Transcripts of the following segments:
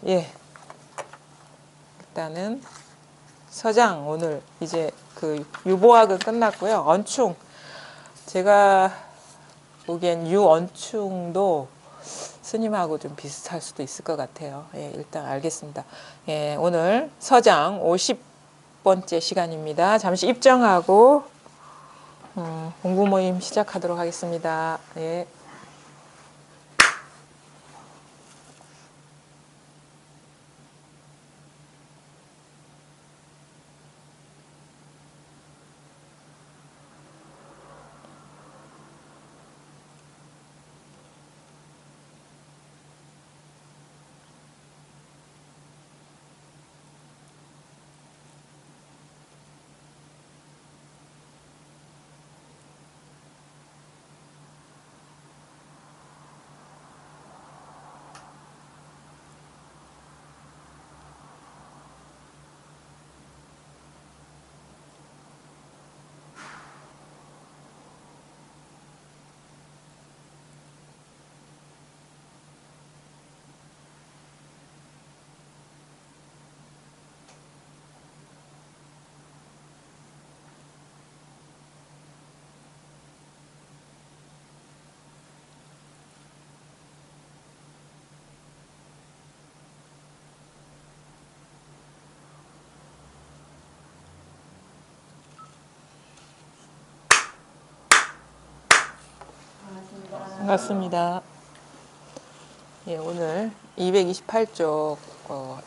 예. 일단은 서장 오늘 이제 그 유보학은 끝났고요. 언충. 제가 보기엔 유언충도 스님하고 좀 비슷할 수도 있을 것 같아요. 예, 일단 알겠습니다. 예, 오늘 서장 50번째 시간입니다. 잠시 입정하고 공부 모임 시작하도록 하겠습니다. 예. 반갑습니다. 예, 오늘 228쪽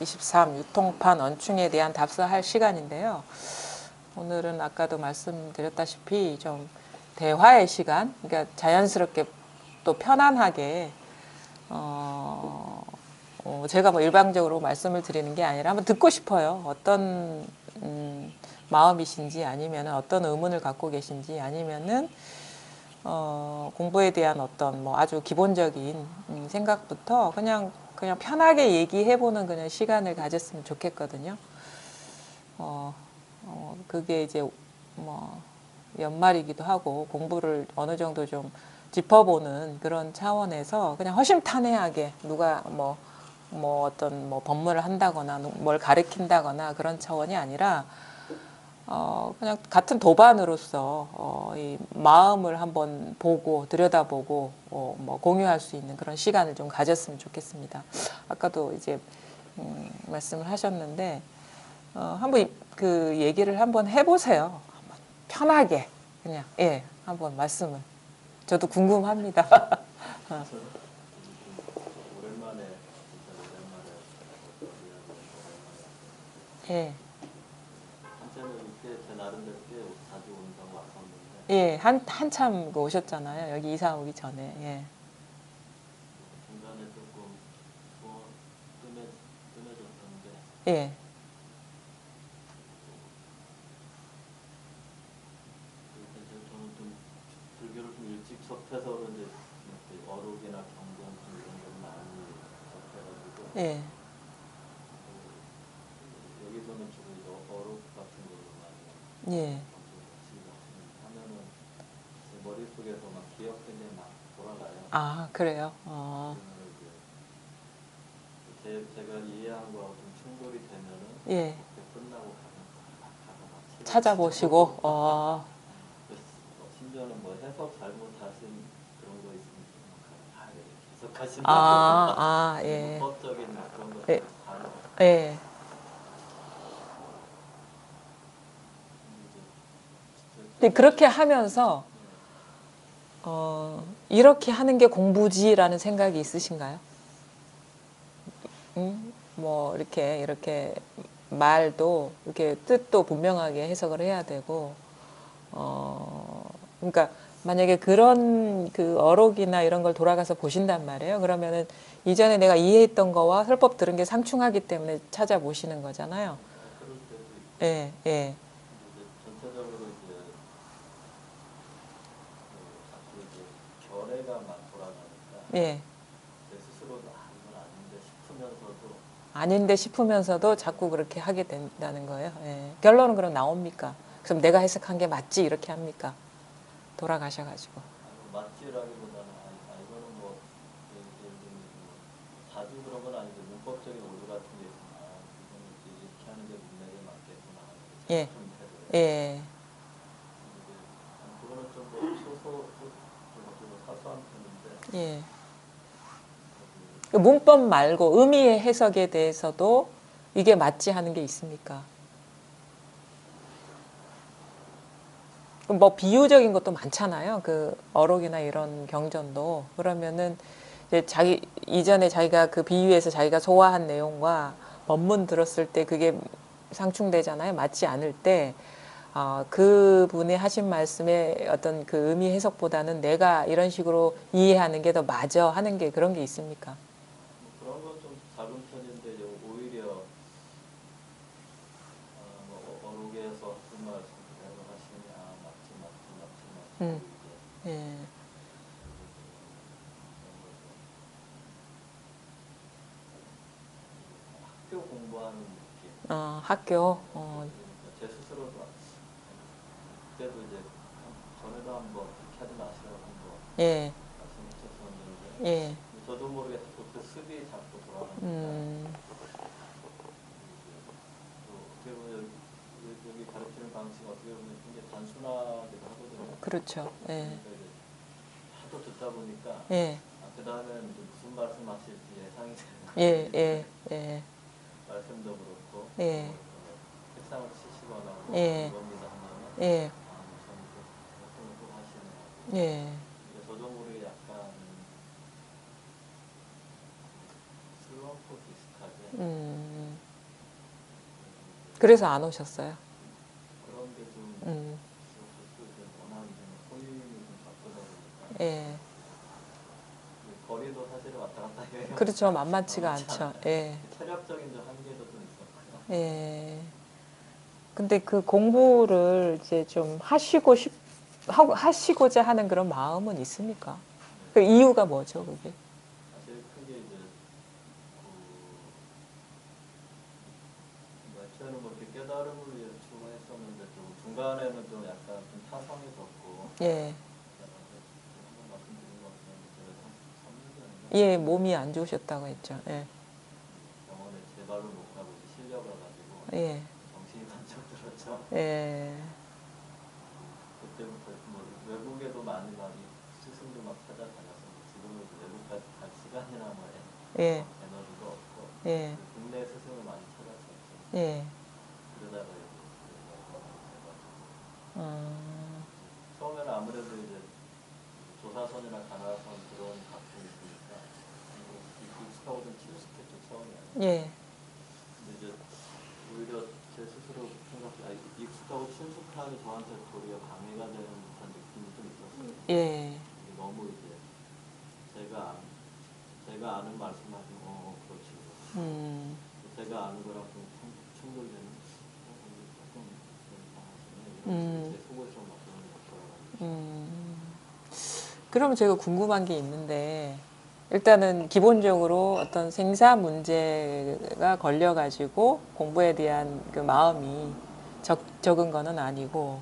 23 유통판 언충에 대한 답사할 시간인데요. 오늘은 아까도 말씀드렸다시피 좀 대화의 시간, 그러니까 자연스럽게 또 편안하게 제가 뭐 일방적으로 말씀을 드리는 게 아니라 한번 듣고 싶어요. 어떤 마음이신지 아니면 어떤 의문을 갖고 계신지 아니면은 공부에 대한 어떤 뭐 아주 기본적인 생각부터 그냥 편하게 얘기해보는 그냥 시간을 가졌으면 좋겠거든요. 그게 이제 뭐 연말이기도 하고 공부를 어느 정도 좀 짚어보는 그런 차원에서 그냥 허심탄회하게 누가 뭐 어떤 뭐 법문을 한다거나 뭘 가르친다거나 그런 차원이 아니라 그냥 같은 도반으로서 이 마음을 한번 보고 들여다보고 뭐 공유할 수 있는 그런 시간을 좀 가졌으면 좋겠습니다. 아까도 이제 말씀을 하셨는데 한번 그 얘기를 한번 해보세요. 한번 편하게 그냥 한번 말씀을. 저도 궁금합니다. 예. 예, 한참 오셨잖아요. 여기 이사 오기 전에. 예. 중간에 조금 뜸해졌던데. 예. 저는 좀 불교를 좀 일찍 접해서 그런지 어록이나 경전 이런 걸 많이 접해가지고. 예. 여기서는 주로 어록 같은 걸로 많이 예. 하면은 제 머릿속에서 막 기억들이 막 돌아가요. 아, 그래요? 제가 이해한 거하고 좀 충돌이 되면은 예. 끝나고 가서 찾아보시고, 심지어는 뭐 해석 잘못하신 그런 거 있으면 해석하신다고. 예. 법적인 그런 거 예. 바로. 예. 근데 그렇게 하면서, 이렇게 하는 게 공부지라는 생각이 있으신가요? 뭐, 이렇게 말도, 이렇게 뜻도 분명하게 해석을 해야 되고, 그러니까 만약에 그런 그 어록이나 이런 걸 돌아가서 보신단 말이에요. 그러면은 이전에 내가 이해했던 거와 설법 들은 게 상충하기 때문에 찾아보시는 거잖아요. 그럴 때도 있고. 예, 예. 전체적으로 이제 자꾸 이제 결례가 막 돌아가니까 예. 제 스스로도 이건 아닌데 싶으면서도 자꾸 그렇게 하게 된다는 거예요. 예. 결론은 그럼 나옵니까? 그럼 내가 해석한 게 맞지? 이렇게 합니까? 돌아가셔가지고. 맞지라기보다는 이거는 뭐 예를 들면 자주 그런 건 아니고 문법적인 오류 같은 게 있으면 이거는 이렇게 하는 게 문맥에 맞겠구나. 예. 좀 태도에. 예. 그거는 좀뭐 사소한 편인데 예. 그 문법 말고 의미의 해석에 대해서도 이게 맞지 하는 게 있습니까? 뭐 비유적인 것도 많잖아요. 그 어록이나 이런 경전도. 그러면은 이제 이전에 자기가 그 비유에서 자기가 소화한 내용과 본문 들었을 때 그게 상충되잖아요. 맞지 않을 때 그분이 하신 말씀의 어떤 그 의미 해석보다는 내가 이런 식으로 이해하는 게 더 맞아 하는 게 그런 게 있습니까? 그런 건 좀 작은 편인데 오히려 어록에서 그 말씀 그대로 하시니 맞지 이제 예. 학교 공부하는 느낌. 학교. 그러니까 제 스스로도 그때도 이제 전에도 한번 그렇게 하지 마시라고 한번 예. 말씀하셨었는데 예. 저도 모르게 그 습이 자꾸 돌아가니까 또 어떻게 보면 여기 가르치는 방식이 어떻게 보면 굉장히 단순하기도 하거든요. 그렇죠. 예. 그러니까 이제 하도 듣다 보니까 예. 그 다음에는 무슨 말씀하실지 예상이 되는 예. 예. 예. 말씀도 그렇고 예. 책상을 치시거나 뭐 예. 이겁니다 하면은 예. 참 말씀을 또 하시네요. 예. 저도 모르게 약간 슬럼프 비슷하게 그래서 안 오셨어요. 그런 게좀 워낙 손님이 좀 바쁘다 보니까 예. 거리도 사실 왔다 갔다 해요. 그렇죠. 만만치가 않죠. 예. 체력적인 좀 한계도 좀 있었고요. 예. 근데 그 공부를 이제 좀 하시고자 하는 그런 마음은 있습니까? 그 이유가 뭐죠, 그게? 사실 크게 이제 처음에는 뭐 이렇게 깨달음을 위해서 추구했었는데 좀 중간에는 좀 약간 좀 타성이 섰고 예. 한번 말씀드린 것 같은데 한 3년 전인가? 예, 몸이 안 좋으셨다고 했죠. 예. 병원에 제 발로 못 가고 실려가 가지고 예. 정신이 번쩍 들었죠. 예. 그때부터 뭐 외국에도 많이 스승도 막 찾아다녀서 지금은 외국까지 갈 시간이나 뭐 예. 에너지도 없고 예. 국내 스승을 많이 찾았었죠. 예. 그러다가 처음에는 아무래도 이제 조사선이나 가나선 그런 각본이 있으니까 익숙하고 좀 친숙했죠 처음에. 예. 근데 이제 오히려 제 스스로 생각해 익숙하고 친숙하게 저한테 도리어 방해가 되는 듯한 느낌이 좀 있었어요. 예. 너무 이제 제가 아는 말씀하시면 그렇지. 제가 아는 거랑 좀 충돌되는 조금 이상하시네. 제 속을 좀 어떤 그러면 제가 궁금한 게 있는데 일단은 기본적으로 어떤 생사 문제가 걸려가지고 공부에 대한 그 마음이 적은 거는 아니고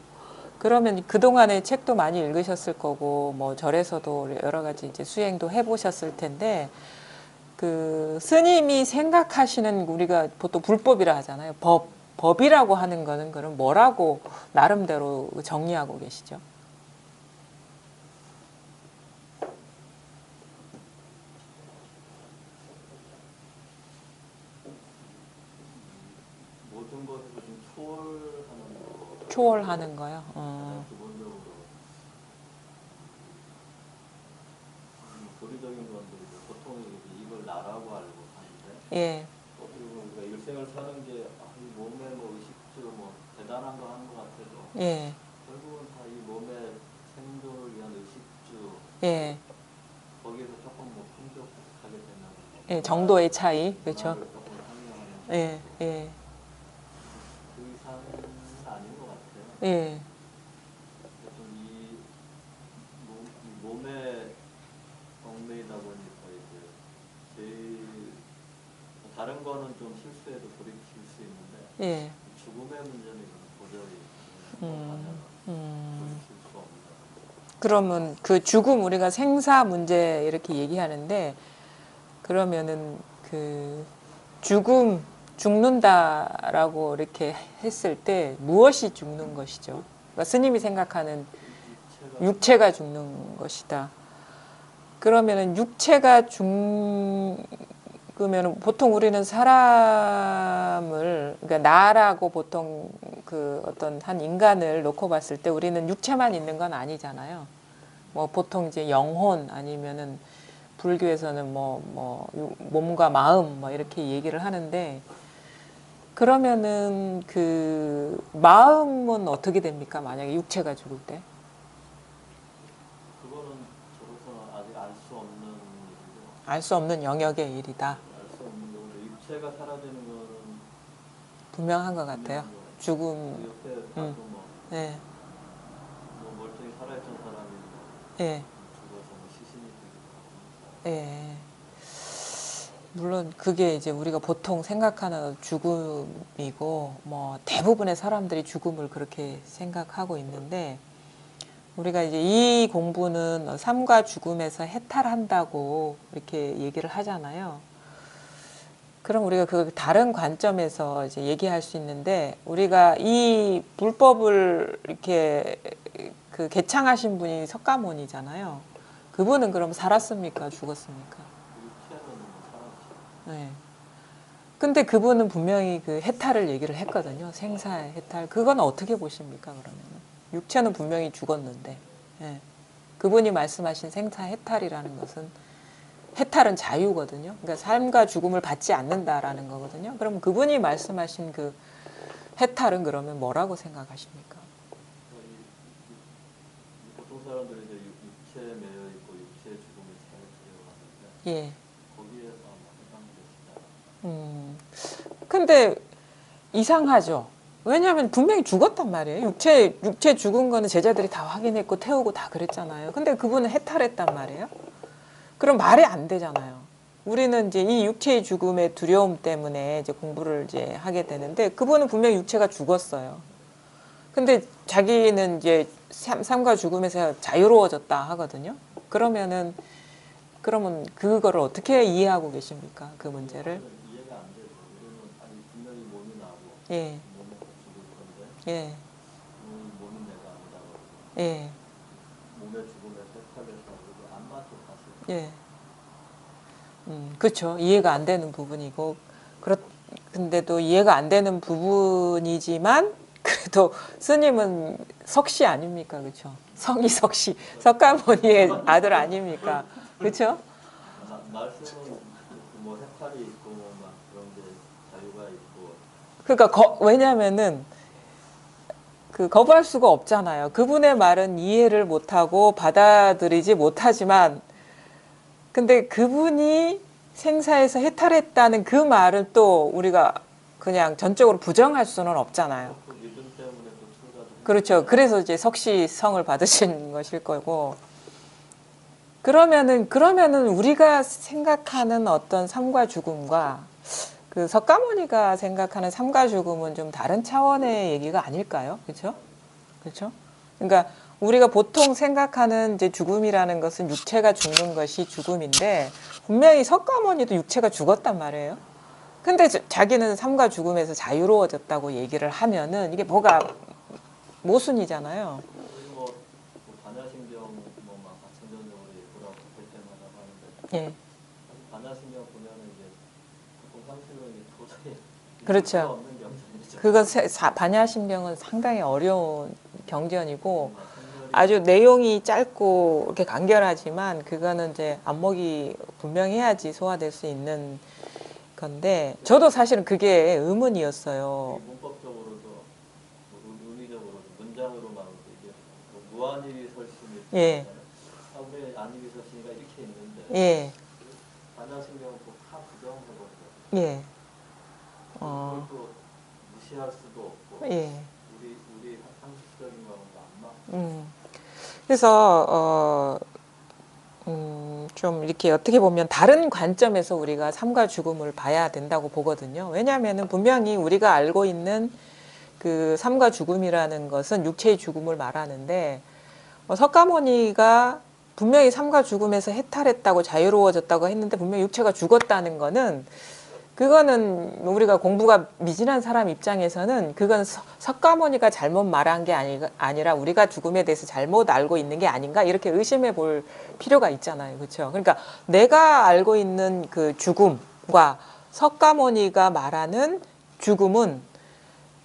그러면 그동안에 책도 많이 읽으셨을 거고 뭐 절에서도 여러 가지 이제 수행도 해보셨을 텐데 그 스님이 생각하시는 우리가 보통 불법이라 하잖아요. 법이라고 하는 거는 그럼 뭐라고 나름대로 정리하고 계시죠? 모든 것에서 좀 초월하는 거. 초월하는 거요. 가장 기본적으로 교리적인 건데 보통 이걸 나라고 알고 하는데 예. 그리고 우리가 일생을 사는 게 이 몸에 뭐 의식주 뭐 대단한 거 하는 것 같아도 예. 결국은 다 이 몸의 생존을 위한 의식주 예. 거기에서 조금 뭐 풍족하게 되면 예. 정도의 차이. 그렇죠. 문화를 조금 상용하는 예. 예. 그 이상은 아닌 것 같아요. 예. 좀 이 몸에 얽매이다 보니까 이제 제일 다른 거는 좀 실수해도 돌이킬 수 있는데 예. 죽음의 문제는 도저히 돌이킬 수 없는. 그러면 그 죽음 우리가 생사 문제 이렇게 얘기하는데 그러면은 그 죽는다라고 이렇게 했을 때 무엇이 죽는 것이죠? 그러니까 스님이 생각하는 육체가 죽는 것이다. 그러면은 육체가 죽으면 보통 우리는 사람을, 그러니까 나라고 보통 그 어떤 한 인간을 놓고 봤을 때 우리는 육체만 있는 건 아니잖아요. 뭐 보통 이제 영혼 아니면은 불교에서는 몸과 마음 뭐 이렇게 얘기를 하는데, 그러면은 그 마음은 어떻게 됩니까? 만약에 육체가 죽을 때? 그거는 저로서는 아직 알 수 없는 일이고, 알 수 없는 영역의 일이다. 알 수 없는 거고, 육체가 사라지는 거는 분명한 것 같아요. 분명한 거. 죽음. 그 옆에 봐도 예, 뭐 멀쩡히 살아있던 사람이 예, 죽어서 뭐 시신이 되기도 하고. 예. 물론 그게 이제 우리가 보통 생각하는 죽음이고, 뭐 대부분의 사람들이 죽음을 그렇게 생각하고 있는데, 우리가 이제 이 공부는 삶과 죽음에서 해탈한다고 이렇게 얘기를 하잖아요. 그럼 우리가 그 다른 관점에서 이제 얘기할 수 있는데, 우리가 이 불법을 이렇게 그 개창하신 분이 석가모니잖아요. 그분은 그럼 살았습니까? 죽었습니까? 육체는 살아있죠. 네. 근데 그분은 분명히 그 해탈을 얘기를 했거든요. 생사의 해탈. 그건 어떻게 보십니까, 그러면은? 육체는 분명히 죽었는데. 예. 그분이 말씀하신 생사 해탈이라는 것은, 해탈은 자유거든요. 그러니까 삶과 죽음을 받지 않는다라는 거거든요. 그럼 그분이 말씀하신 그 해탈은 그러면 뭐라고 생각하십니까? 보통 사람들이 이제 육체에 매여 있고 육체의 죽음을 사회치려고 하는데 예. 거기에서 아마 해당되시다. 근데 이상하죠. 왜냐하면 분명히 죽었단 말이에요. 육체 죽은 거는 제자들이 다 확인했고 태우고 다 그랬잖아요. 근데 그분은 해탈했단 말이에요. 그럼 말이 안 되잖아요. 우리는 이제 이 육체의 죽음의 두려움 때문에 이제 공부를 이제 하게 되는데, 그분은 분명히 육체가 죽었어요. 근데 자기는 이제 삶과 죽음에서 자유로워졌다 하거든요. 그러면 그거를 어떻게 이해하고 계십니까? 그 문제를? 이해가 안 되죠. 우리는 아니 분명히 몸이 나고 예, 몸은 죽을 건데 예, 몸이 내가 아니라고 예, 몸의 죽음에 해탈해서 그게 안 맞죠 사실. 예. 그렇죠. 이해가 안 되는 부분이고, 근데도 이해가 안 되는 부분이지만, 그래도 스님은 석씨 아닙니까? 그렇죠. 성이 석씨, 석가모니의 아들 아닙니까? 그렇죠? 말씀은 뭐 해탈이 있고 막 그런 게 자유가 있고 그러니까 왜냐면은 그 거부할 수가 없잖아요. 그분의 말은 이해를 못하고 받아들이지 못하지만, 근데 그분이 생사에서 해탈했다는 그 말을 또 우리가 그냥 전적으로 부정할 수는 없잖아요. 그 믿음 때문에 또 출가도 그렇죠. 그래서 이제 석시성을 받으신 것일 거고. 그러면은 우리가 생각하는 어떤 삶과 죽음과 그 석가모니가 생각하는 삶과 죽음은 좀 다른 차원의 얘기가 아닐까요? 그렇죠? 그렇죠? 그러니까 우리가 보통 생각하는 이제 죽음이라는 것은 육체가 죽는 것이 죽음인데, 분명히 석가모니도 육체가 죽었단 말이에요. 근데 자기는 삶과 죽음에서 자유로워졌다고 얘기를 하면은 이게 뭐가 모순이잖아요. 뭐 반야신경 뭐막 아천전적으로 예쁘라고 볼 때마다 하는데 예. 반야신경 보면은 이제 보통 상식은 도저히 그렇죠. 이해할 수 없는 경전이죠. 그거 반야심경은 상당히 어려운 경전이고, 아주 내용이 짧고 이렇게 간결하지만, 그거는 이제 안목이 분명해야지 소화될 수 있는 건데, 저도 사실은 그게 의문이었어요. 문법적으로도 의미적으로도 문장으로만 이게 무한일이 설심이 예. 우리 안일이 설심이가 이렇게 있는데 예. 반야신경은 다 부정해버려요. 예. 그걸 또 무시할 수도 없고 예. 우리 상식적인 거하고도 안 맞고. 그래서 좀 이렇게 어떻게 보면 다른 관점에서 우리가 삶과 죽음을 봐야 된다고 보거든요. 왜냐하면은 분명히 우리가 알고 있는 그 삶과 죽음이라는 것은 육체의 죽음을 말하는데, 석가모니가 분명히 삶과 죽음에서 해탈했다고 자유로워졌다고 했는데 분명히 육체가 죽었다는 거는 그거는 우리가 공부가 미진한 사람 입장에서는 그건 석가모니가 잘못 말한 게 아니라 우리가 죽음에 대해서 잘못 알고 있는 게 아닌가 이렇게 의심해 볼 필요가 있잖아요. 그렇죠? 그러니까 내가 알고 있는 그 죽음과 석가모니가 말하는 죽음은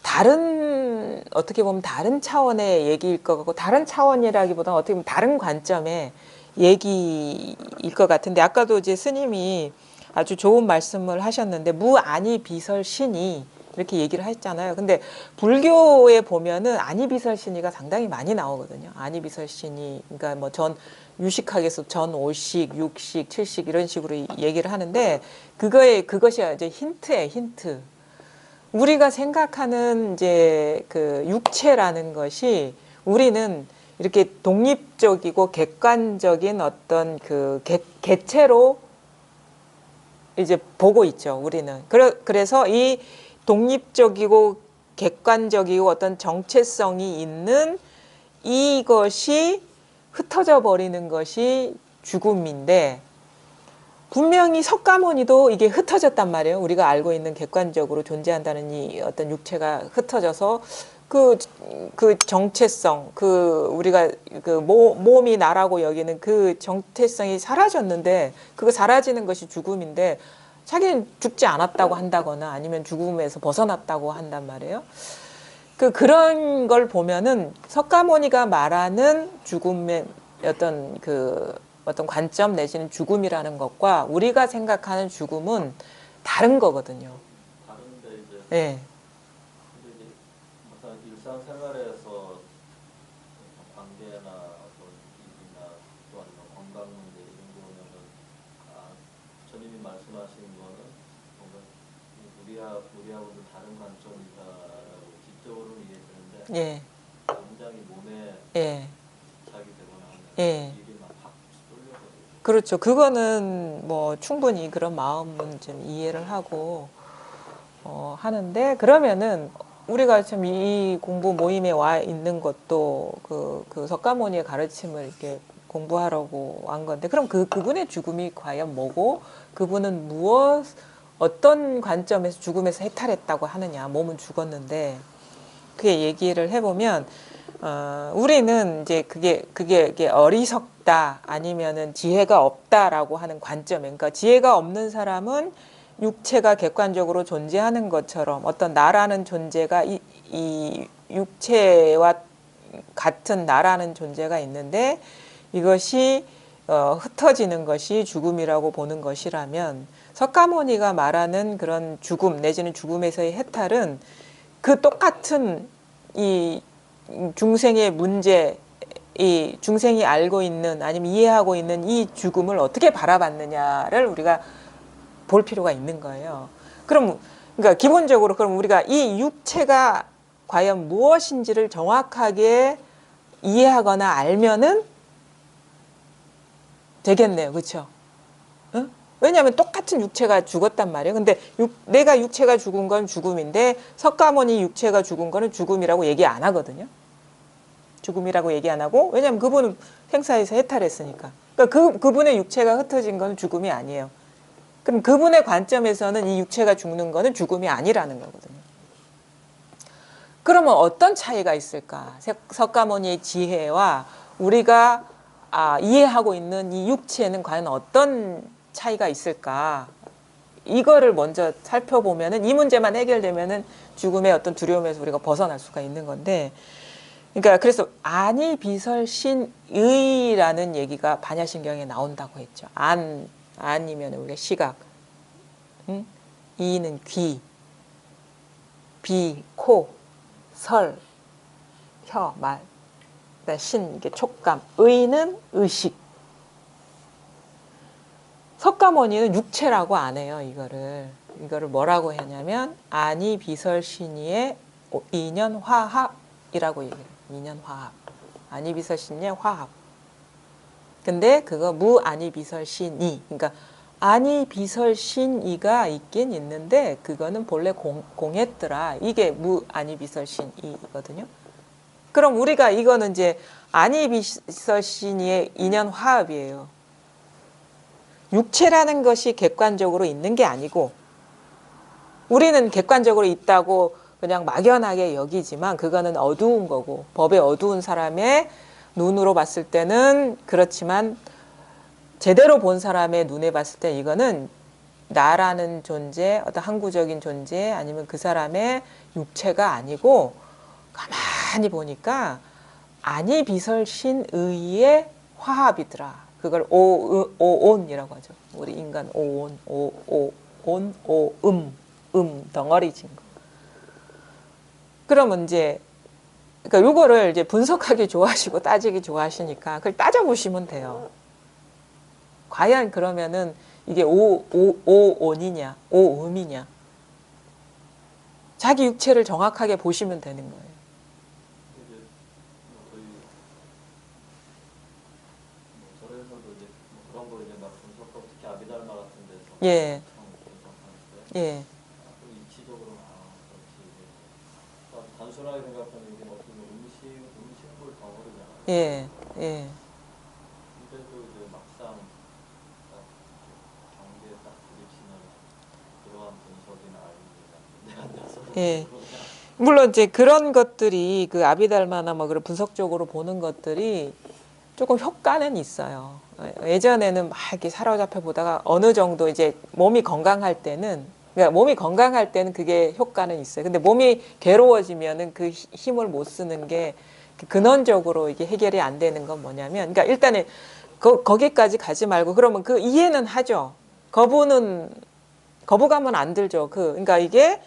다른 어떻게 보면 다른 차원의 얘기일 것 같고 다른 차원이라기보다는 어떻게 보면 다른 관점의 얘기일 것 같은데 아까도 이제 스님이 아주 좋은 말씀을 하셨는데 무아니비설신이 이렇게 얘기를 했잖아요. 근데 불교에 보면은 아니비설신이가 상당히 많이 나오거든요. 아니비설신이 그러니까 뭐 전 유식학에서 전 5식, 6식, 7식 이런 식으로 얘기를 하는데 그것이 이제 힌트예요, 힌트. 우리가 생각하는 이제 그 육체라는 것이 우리는 이렇게 독립적이고 객관적인 어떤 그 개체로 이제 보고 있죠, 우리는. 그래서 이 독립적이고 객관적이고 어떤 정체성이 있는 이것이 흩어져 버리는 것이 죽음인데 분명히 석가모니도 이게 흩어졌단 말이에요. 우리가 알고 있는 객관적으로 존재한다는 이 어떤 육체가 흩어져서 그 정체성, 우리가 몸이 나라고 여기는 그 정체성이 사라졌는데 그거 사라지는 것이 죽음인데 자기는 죽지 않았다고 한다거나 아니면 죽음에서 벗어났다고 한단 말이에요. 그런 걸 보면은 석가모니가 말하는 죽음의 어떤 관점 내지는 죽음이라는 것과 우리가 생각하는 죽음은 다른 거거든요. 다른데 이제 네. 근데 이제 어떤 일상생활에서 관계나 어떤 일이나 또 아니면 건강 문제 이런 거 보면은 전님이 말씀하시는 거는 뭔가 우리하고도 다른 관점이다라고 지적으로는 이해되는데 예. 굉장히 몸에 예. 집착이 되거나 하면 예. 일이 막 확 쏠려가지고 그렇죠. 그거는 뭐 충분히 그런 마음은 좀 이해를 하고 하는데 그러면은 우리가 참 이 공부 모임에 와 있는 것도 그 석가모니의 가르침을 이렇게 공부하려고 한 건데 그럼 그분의 죽음이 과연 뭐고 그분은 어떤 관점에서 죽음에서 해탈했다고 하느냐 몸은 죽었는데 그게 얘기를 해보면 우리는 이제 그게 어리석다 아니면은 지혜가 없다라고 하는 관점에 그러니까 지혜가 없는 사람은 육체가 객관적으로 존재하는 것처럼 어떤 나라는 존재가 이 육체와 같은 나라는 존재가 있는데 이것이 흩어지는 것이 죽음이라고 보는 것이라면 석가모니가 말하는 그런 죽음 내지는 죽음에서의 해탈은 그 똑같은 이 중생의 문제, 이 중생이 알고 있는 아니면 이해하고 있는 이 죽음을 어떻게 바라봤느냐를 우리가 볼 필요가 있는 거예요. 그러니까 기본적으로 그럼 우리가 이 육체가 과연 무엇인지를 정확하게 이해하거나 알면은 되겠네요. 그렇죠? 응? 왜냐하면 똑같은 육체가 죽었단 말이에요. 근데 내가 육체가 죽은 건 죽음인데 석가모니 육체가 죽은 거는 죽음이라고 얘기 안 하거든요. 죽음이라고 얘기 안 하고 왜냐하면 그분은 생사에서 해탈했으니까. 그러니까 그분의 육체가 흩어진 건 죽음이 아니에요. 그럼 그분의 관점에서는 이 육체가 죽는 거는 죽음이 아니라는 거거든요. 그러면 어떤 차이가 있을까? 석가모니의 지혜와 우리가 이해하고 있는 이 육체는 과연 어떤 차이가 있을까? 이거를 먼저 살펴보면은 이 문제만 해결되면은 죽음의 어떤 두려움에서 우리가 벗어날 수가 있는 건데, 그러니까 그래서 안이비설신의라는 얘기가 반야신경에 나온다고 했죠. 안이면 우리가 시각, 응? 이는 귀, 비, 코, 설, 혀, 말, 신 이게 촉감, 의는 의식. 석가모니는 육체라고 안 해요. 이거를 뭐라고 했냐면 안이비설신이의 인연화합이라고 얘기해요. 인연화합. 안이비설신이의 화합. 근데 그거 무안이비설신이, 그러니까 안이비설신이가 있긴 있는데 그거는 본래 공했더라. 이게 무안이비설신이거든요. 그럼 우리가 이거는 이제 아니비설신이의 인연 화합이에요. 육체라는 것이 객관적으로 있는 게 아니고 우리는 객관적으로 있다고 그냥 막연하게 여기지만 그거는 어두운 거고 법의 어두운 사람의 눈으로 봤을 때는 그렇지만 제대로 본 사람의 눈에 봤을 때 이거는 나라는 존재, 어떤 항구적인 존재 아니면 그 사람의 육체가 아니고 가만히 보니까 아니비설신의의 화합이더라. 그걸 오온이라고 하죠. 우리 인간 오온, 덩어리진 거. 그러면 이제 그러니까 요거를 이제 분석하기 좋아하시고 따지기 좋아하시니까 그걸 따져보시면 돼요. 과연 그러면은 이게 오온이냐, 오음이냐. 자기 육체를 정확하게 보시면 되는 거예요. 이제 거의 절에서도 이제 그런 거 이제 막 분석하고 특히 아비달마 같은 데서 예. 분석하는데 예. 이치적으로 그렇지 이제 단순하게 생각하면 이게 어떻게 보면 음식물 덩어리잖아요. 예. 예. 근데도 이제 막상 딱 경계에 딱 부딪히는 그러한 분석이나 아닙니다. 예. 물론 이제 그런 것들이 그 아비달마나 뭐 그런 분석적으로 보는 것들이 조금 효과는 있어요. 예전에는 막 이렇게 사로잡혀 보다가 어느 정도 이제 몸이 건강할 때는 그러니까 몸이 건강할 때는 그게 효과는 있어요. 근데 몸이 괴로워지면은 그 힘을 못 쓰는 게 근원적으로 이게 해결이 안 되는 건 뭐냐면 그러니까 일단은 거기까지 가지 말고 그러면 그 이해는 하죠. 거부감은 안 들죠. 그러니까 이게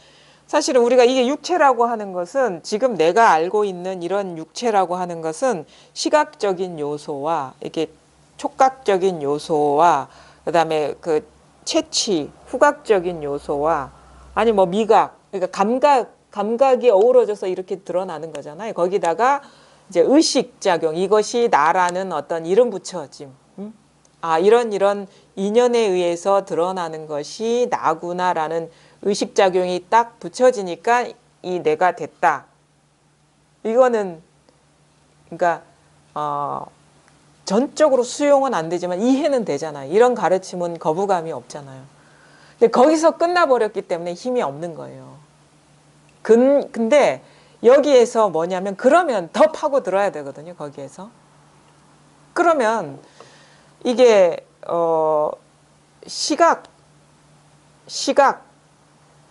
사실은 우리가 이게 육체라고 하는 것은 지금 내가 알고 있는 이런 육체라고 하는 것은 시각적인 요소와 이렇게 촉각적인 요소와 그다음에 그 채취, 후각적인 요소와 아니 뭐 미각, 그러니까 감각이 어우러져서 이렇게 드러나는 거잖아요. 거기다가 이제 의식 작용, 이것이 나라는 어떤 이름 붙여짐. 이런 인연에 의해서 드러나는 것이 나구나라는 의식작용이 딱 붙여지니까 이 내가 됐다. 이거는 그러니까 전적으로 수용은 안 되지만 이해는 되잖아요. 이런 가르침은 거부감이 없잖아요. 근데 거기서 끝나버렸기 때문에 힘이 없는 거예요. 근데 여기에서 뭐냐면 그러면 더 파고들어야 되거든요. 거기에서. 그러면 이게 시각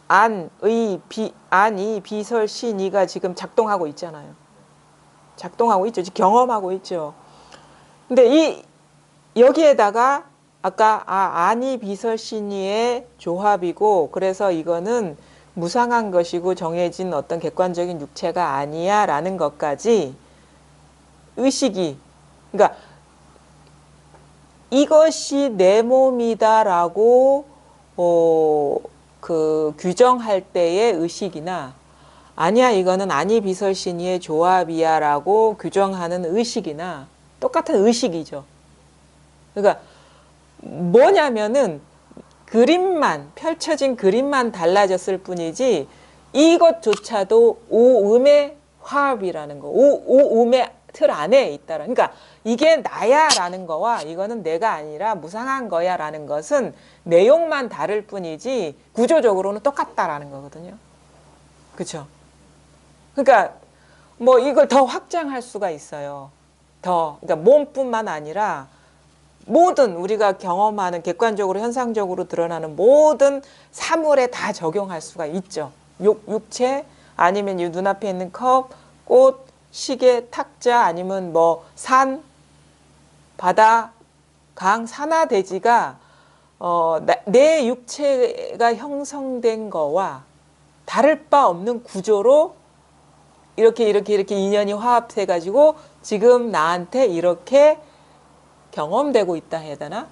안이 비설신이가 지금 작동하고 있잖아요. 작동하고 있죠. 지금 경험하고 있죠. 근데 여기에다가 아까 안이 비설신이의 조합이고 그래서 이거는 무상한 것이고 정해진 어떤 객관적인 육체가 아니야 라는 것까지 의식이 그러니까 이것이 내 몸이다라고 그 규정할 때의 의식이나 아니야 이거는 아니비설신이의 조합이야라고 규정하는 의식이나 똑같은 의식이죠. 그러니까 뭐냐면은 펼쳐진 그림만 달라졌을 뿐이지 이것조차도 오음의 화합이라는 거, 오음의 틀 안에 있다라. 그러니까 이게 나야라는 거와 이거는 내가 아니라 무상한 거야라는 것은 내용만 다를 뿐이지 구조적으로는 똑같다라는 거거든요. 그렇죠? 그러니까 뭐 이걸 더 확장할 수가 있어요. 그러니까 몸뿐만 아니라 모든 우리가 경험하는 객관적으로 현상적으로 드러나는 모든 사물에 다 적용할 수가 있죠. 육체 아니면 이 눈앞에 있는 컵, 꽃, 시계, 탁자 아니면 뭐 산, 바다, 강, 산하, 대지가 내 육체가 형성된 거와 다를 바 없는 구조로 이렇게 인연이 화합해 가지고 지금 나한테 이렇게 경험되고 있다 해야 되나?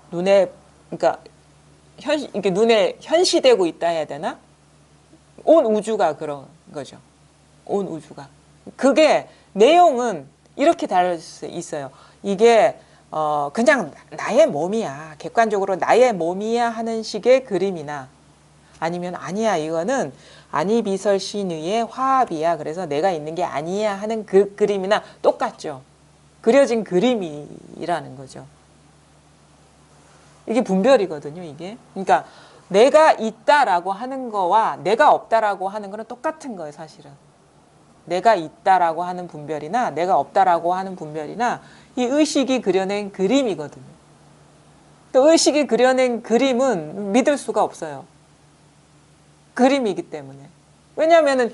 그러니까 이렇게 눈에 현시되고 있다 해야 되나? 온 우주가 그런 거죠. 온 우주가. 그게 내용은 이렇게 다를 수 있어요. 이게 그냥 나의 몸이야. 객관적으로 나의 몸이야 하는 식의 그림이나 아니면 아니야 이거는 아니비설신의의 화합이야. 그래서 내가 있는 게 아니야 하는 그 그림이나 똑같죠. 그려진 그림이라는 거죠. 이게 분별이거든요, 이게. 그러니까 내가 있다라고 하는 거와 내가 없다라고 하는 거는 똑같은 거예요, 사실은. 내가 있다라고 하는 분별이나 내가 없다라고 하는 분별이나 이 의식이 그려낸 그림이거든요. 또 의식이 그려낸 그림은 믿을 수가 없어요. 그림이기 때문에. 왜냐하면은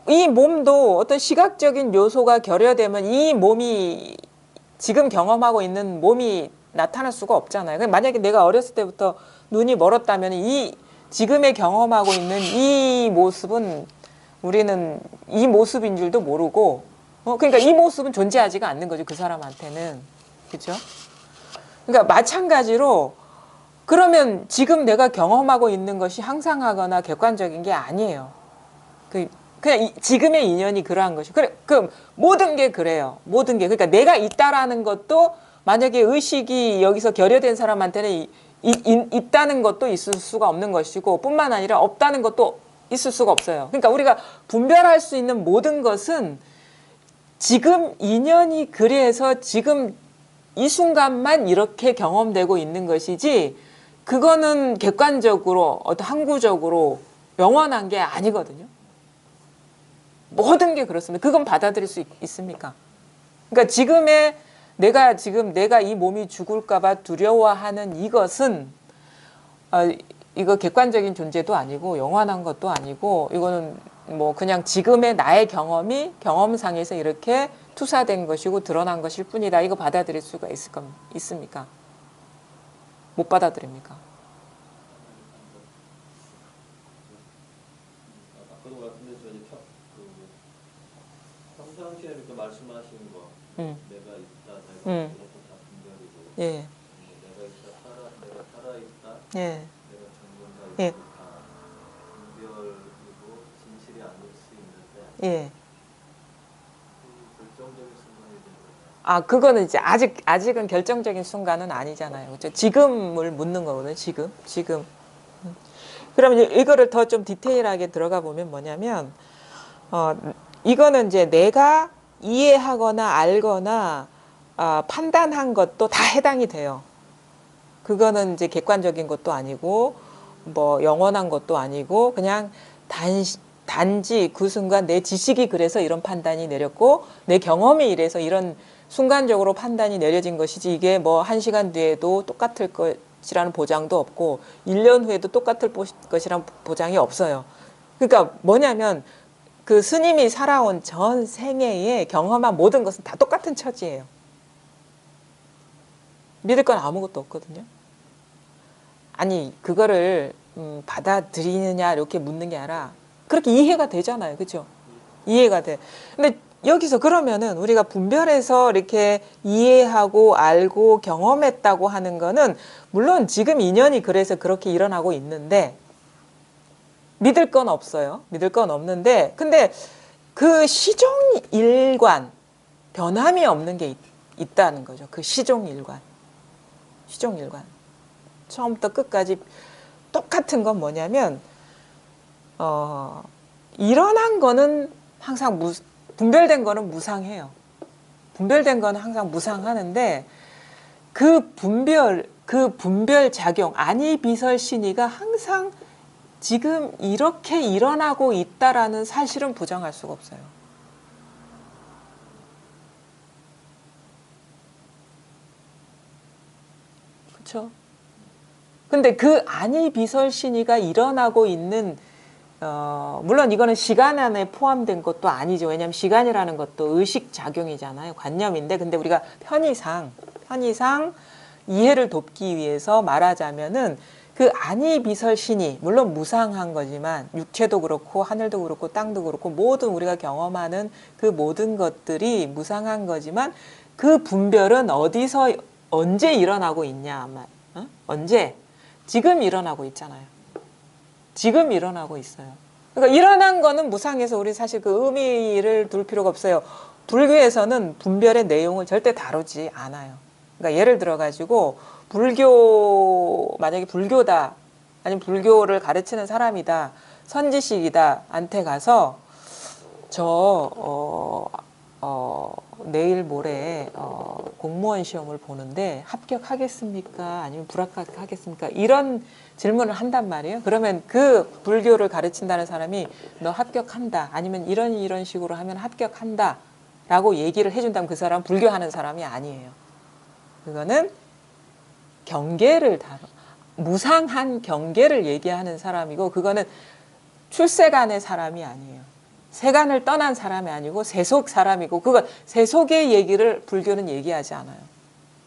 이 몸도 어떤 시각적인 요소가 결여되면 이 몸이 지금 경험하고 있는 몸이 나타날 수가 없잖아요. 만약에 내가 어렸을 때부터 눈이 멀었다면 이 지금의 경험하고 있는 이 모습은 우리는 이 모습인 줄도 모르고 그러니까 이 모습은 존재하지가 않는 거죠. 그 사람한테는. 그렇죠? 그러니까 마찬가지로 그러면 지금 내가 경험하고 있는 것이 항상하거나 객관적인 게 아니에요. 그냥 지금의 인연이 그러한 것이. 그 모든 게 그래요. 모든 게. 그러니까 내가 있다라는 것도 만약에 의식이 여기서 결여된 사람한테는 있다는 것도 있을 수가 없는 것이고 뿐만 아니라 없다는 것도 있을 수가 없어요. 그러니까 우리가 분별할 수 있는 모든 것은 지금 인연이 그래서 지금 이 순간만 이렇게 경험되고 있는 것이지 그거는 객관적으로 어떤 항구적으로 영원한 게 아니거든요. 모든 게 그렇습니다. 그건 받아들일 수 있습니까? 그러니까 내가 이 몸이 죽을까봐 두려워하는 이것은 이거 객관적인 존재도 아니고 영원한 것도 아니고 이거는 뭐 그냥 지금의 나의 경험이 경험상에서 이렇게 투사된 것이고 드러난 것일 뿐이다. 이거 받아들일 수가 있습니까? 못 받아들입니까? 아까도 같은데 평상시에 이렇게 말씀하신 거 내가 있다, 내가 이것도 다 분별이고 예. 내가 있다, 내가 살아있다, 예. 내가 죽는다, 예. 이것도 다 분별이고 진실이 아닐 수 있는데 예. 결정적인 순간이 되는 아, 그거는 이제 아직은 결정적인 순간은 아니잖아요. 그렇죠? 지금을 묻는 거거든요. 지금. 그러면 이거를 더 좀 디테일하게 들어가 보면 뭐냐면, 이거는 이제 내가 이해하거나 알거나 판단한 것도 다 해당이 돼요. 그거는 이제 객관적인 것도 아니고, 뭐 영원한 것도 아니고, 그냥 단지 그 순간 내 지식이 그래서 이런 판단이 내렸고, 내 경험이 이래서 이런 순간적으로 판단이 내려진 것이지, 이게 뭐 1시간 뒤에도 똑같을 것이라는 보장도 없고 1년 후에도 똑같을 것이라는 보장이 없어요. 그러니까 뭐냐면 그 스님이 살아온 전 생애에 경험한 모든 것은 다 똑같은 처지예요. 믿을 건 아무것도 없거든요. 아니 그거를 받아들이느냐 이렇게 묻는 게 아니라 그렇게 이해가 되잖아요. 그렇죠? 이해가 돼. 근데 여기서 그러면은 우리가 분별해서 이렇게 이해하고 알고 경험했다고 하는 거는 물론 지금 인연이 그래서 그렇게 일어나고 있는데 믿을 건 없어요. 믿을 건 없는데 근데 그 시종일관 변함이 없는 게 있다는 거죠. 그 시종일관. 처음부터 끝까지 똑같은 건 뭐냐면 일어난 거는 항상 분별된 거는 무상해요. 분별된 거는 항상 무상하는데 그 분별 작용, 아니비설신의가 항상 지금 이렇게 일어나고 있다라는 사실은 부정할 수가 없어요. 그렇죠? 근데 그 아니비설신의가 일어나고 있는 물론 이거는 시간 안에 포함된 것도 아니죠. 왜냐하면 시간이라는 것도 의식작용이잖아요. 관념인데 근데 우리가 편의상 이해를 돕기 위해서 말하자면은 그 아니비설신이 물론 무상한 거지만 육체도 그렇고 하늘도 그렇고 땅도 그렇고 모든 우리가 경험하는 그 모든 것들이 무상한 거지만 그 분별은 어디서 언제 일어나고 있냐. 언제? 지금 일어나고 있잖아요. 지금 일어나고 있어요. 그러니까 일어난 거는 무상해서 우리 사실 그 의미를 둘 필요가 없어요. 불교에서는 분별의 내용을 절대 다루지 않아요. 그러니까 예를 들어 가지고 불교 만약에 불교다 아니면 불교를 가르치는 사람이다 선지식이다 한테 가서 내일 모레 공무원 시험을 보는데 합격하겠습니까? 아니면 불합격하겠습니까? 이런 질문을 한단 말이에요. 그러면 그 불교를 가르친다는 사람이 너 합격한다. 아니면 이런 식으로 하면 합격한다. 라고 얘기를 해준다면 그 사람은 불교하는 사람이 아니에요. 그거는 경계를 무상한 경계를 얘기하는 사람이고 그거는 출세간의 사람이 아니에요. 세간을 떠난 사람이 아니고 세속 사람이고 그거 세속의 얘기를 불교는 얘기하지 않아요.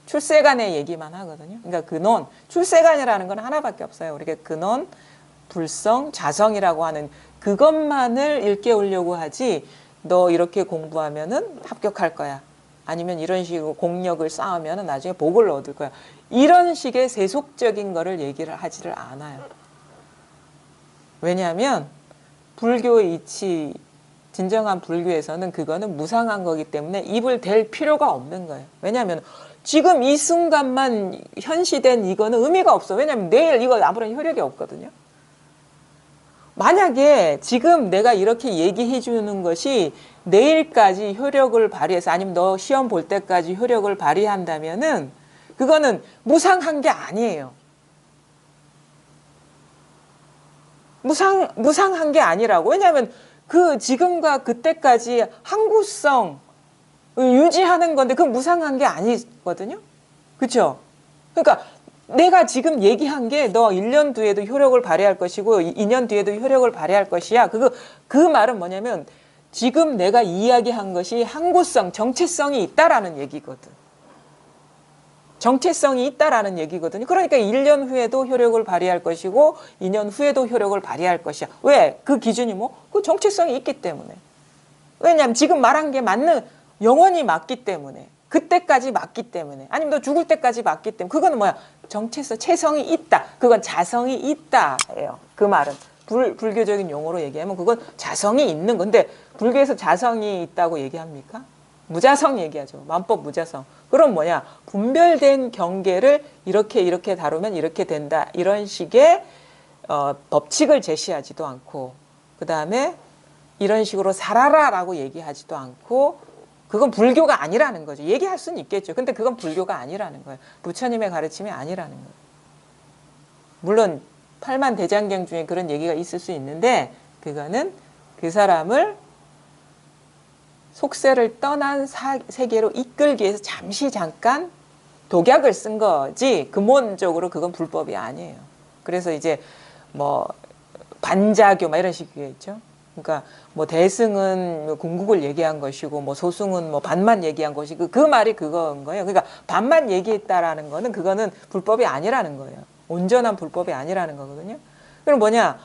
출세간의 얘기만 하거든요. 그러니까 근원, 출세간이라는 건 하나밖에 없어요. 우리가 근원, 불성, 자성이라고 하는 그것만을 일깨우려고 하지 너 이렇게 공부하면은 합격할 거야. 아니면 이런 식으로 공력을 쌓으면 나중에 복을 얻을 거야. 이런 식의 세속적인 거를 얘기를 하지를 않아요. 왜냐하면 불교의 이치, 진정한 불교에서는 그거는 무상한 거기 때문에 입을 댈 필요가 없는 거예요. 왜냐하면 지금 이 순간만 현시된 이거는 의미가 없어. 왜냐하면 내일 이거 아무런 효력이 없거든요. 만약에 지금 내가 이렇게 얘기해 주는 것이 내일까지 효력을 발휘해서 아니면 너 시험 볼 때까지 효력을 발휘한다면은 그거는 무상한 게 아니에요. 무상한 게 아니라고. 왜냐하면 그 지금과 그때까지 항구성 유지하는 건데 그건 무상한 게 아니거든요. 그렇죠? 그러니까 내가 지금 얘기한 게 너 1년 뒤에도 효력을 발휘할 것이고 2년 뒤에도 효력을 발휘할 것이야. 그 말은 뭐냐면 지금 내가 이야기한 것이 항구성, 정체성이 있다라는 얘기거든. 정체성이 있다라는 얘기거든요. 그러니까 1년 후에도 효력을 발휘할 것이고 2년 후에도 효력을 발휘할 것이야. 왜? 그 기준이 뭐? 그 정체성이 있기 때문에. 왜냐하면 지금 말한 게 맞는 영원히 맞기 때문에. 그때까지 맞기 때문에. 아니면 너 죽을 때까지 맞기 때문에. 그거는 뭐야? 정체성, 체성이 있다. 그건 자성이 있다예요. 그 말은. 불교적인 용어로 얘기하면 그건 자성이 있는 건데 불교에서 자성이 있다고 얘기합니까? 무자성 얘기하죠. 만법 무자성. 그럼 뭐냐? 분별된 경계를 이렇게 다루면 이렇게 된다. 이런 식의 법칙을 제시하지도 않고 그 다음에 이런 식으로 살아라라고 얘기하지도 않고 그건 불교가 아니라는 거죠. 얘기할 수는 있겠죠. 근데 그건 불교가 아니라는 거예요. 부처님의 가르침이 아니라는 거예요. 물론 팔만대장경 중에 그런 얘기가 있을 수 있는데 그거는 그 사람을 속세를 떠난 세계로 이끌기 위해서 잠깐 독약을 쓴 거지 근본적으로 그건 불법이 아니에요. 그래서 이제 뭐 반자교 막 이런 식이겠죠. 그러니까 뭐 대승은 궁극을 얘기한 것이고 뭐 소승은 뭐 반만 얘기한 것이고 그 말이 그거인 거예요. 그러니까 반만 얘기했다라는 거는 그거는 불법이 아니라는 거예요. 온전한 불법이 아니라는 거거든요. 그럼 뭐냐?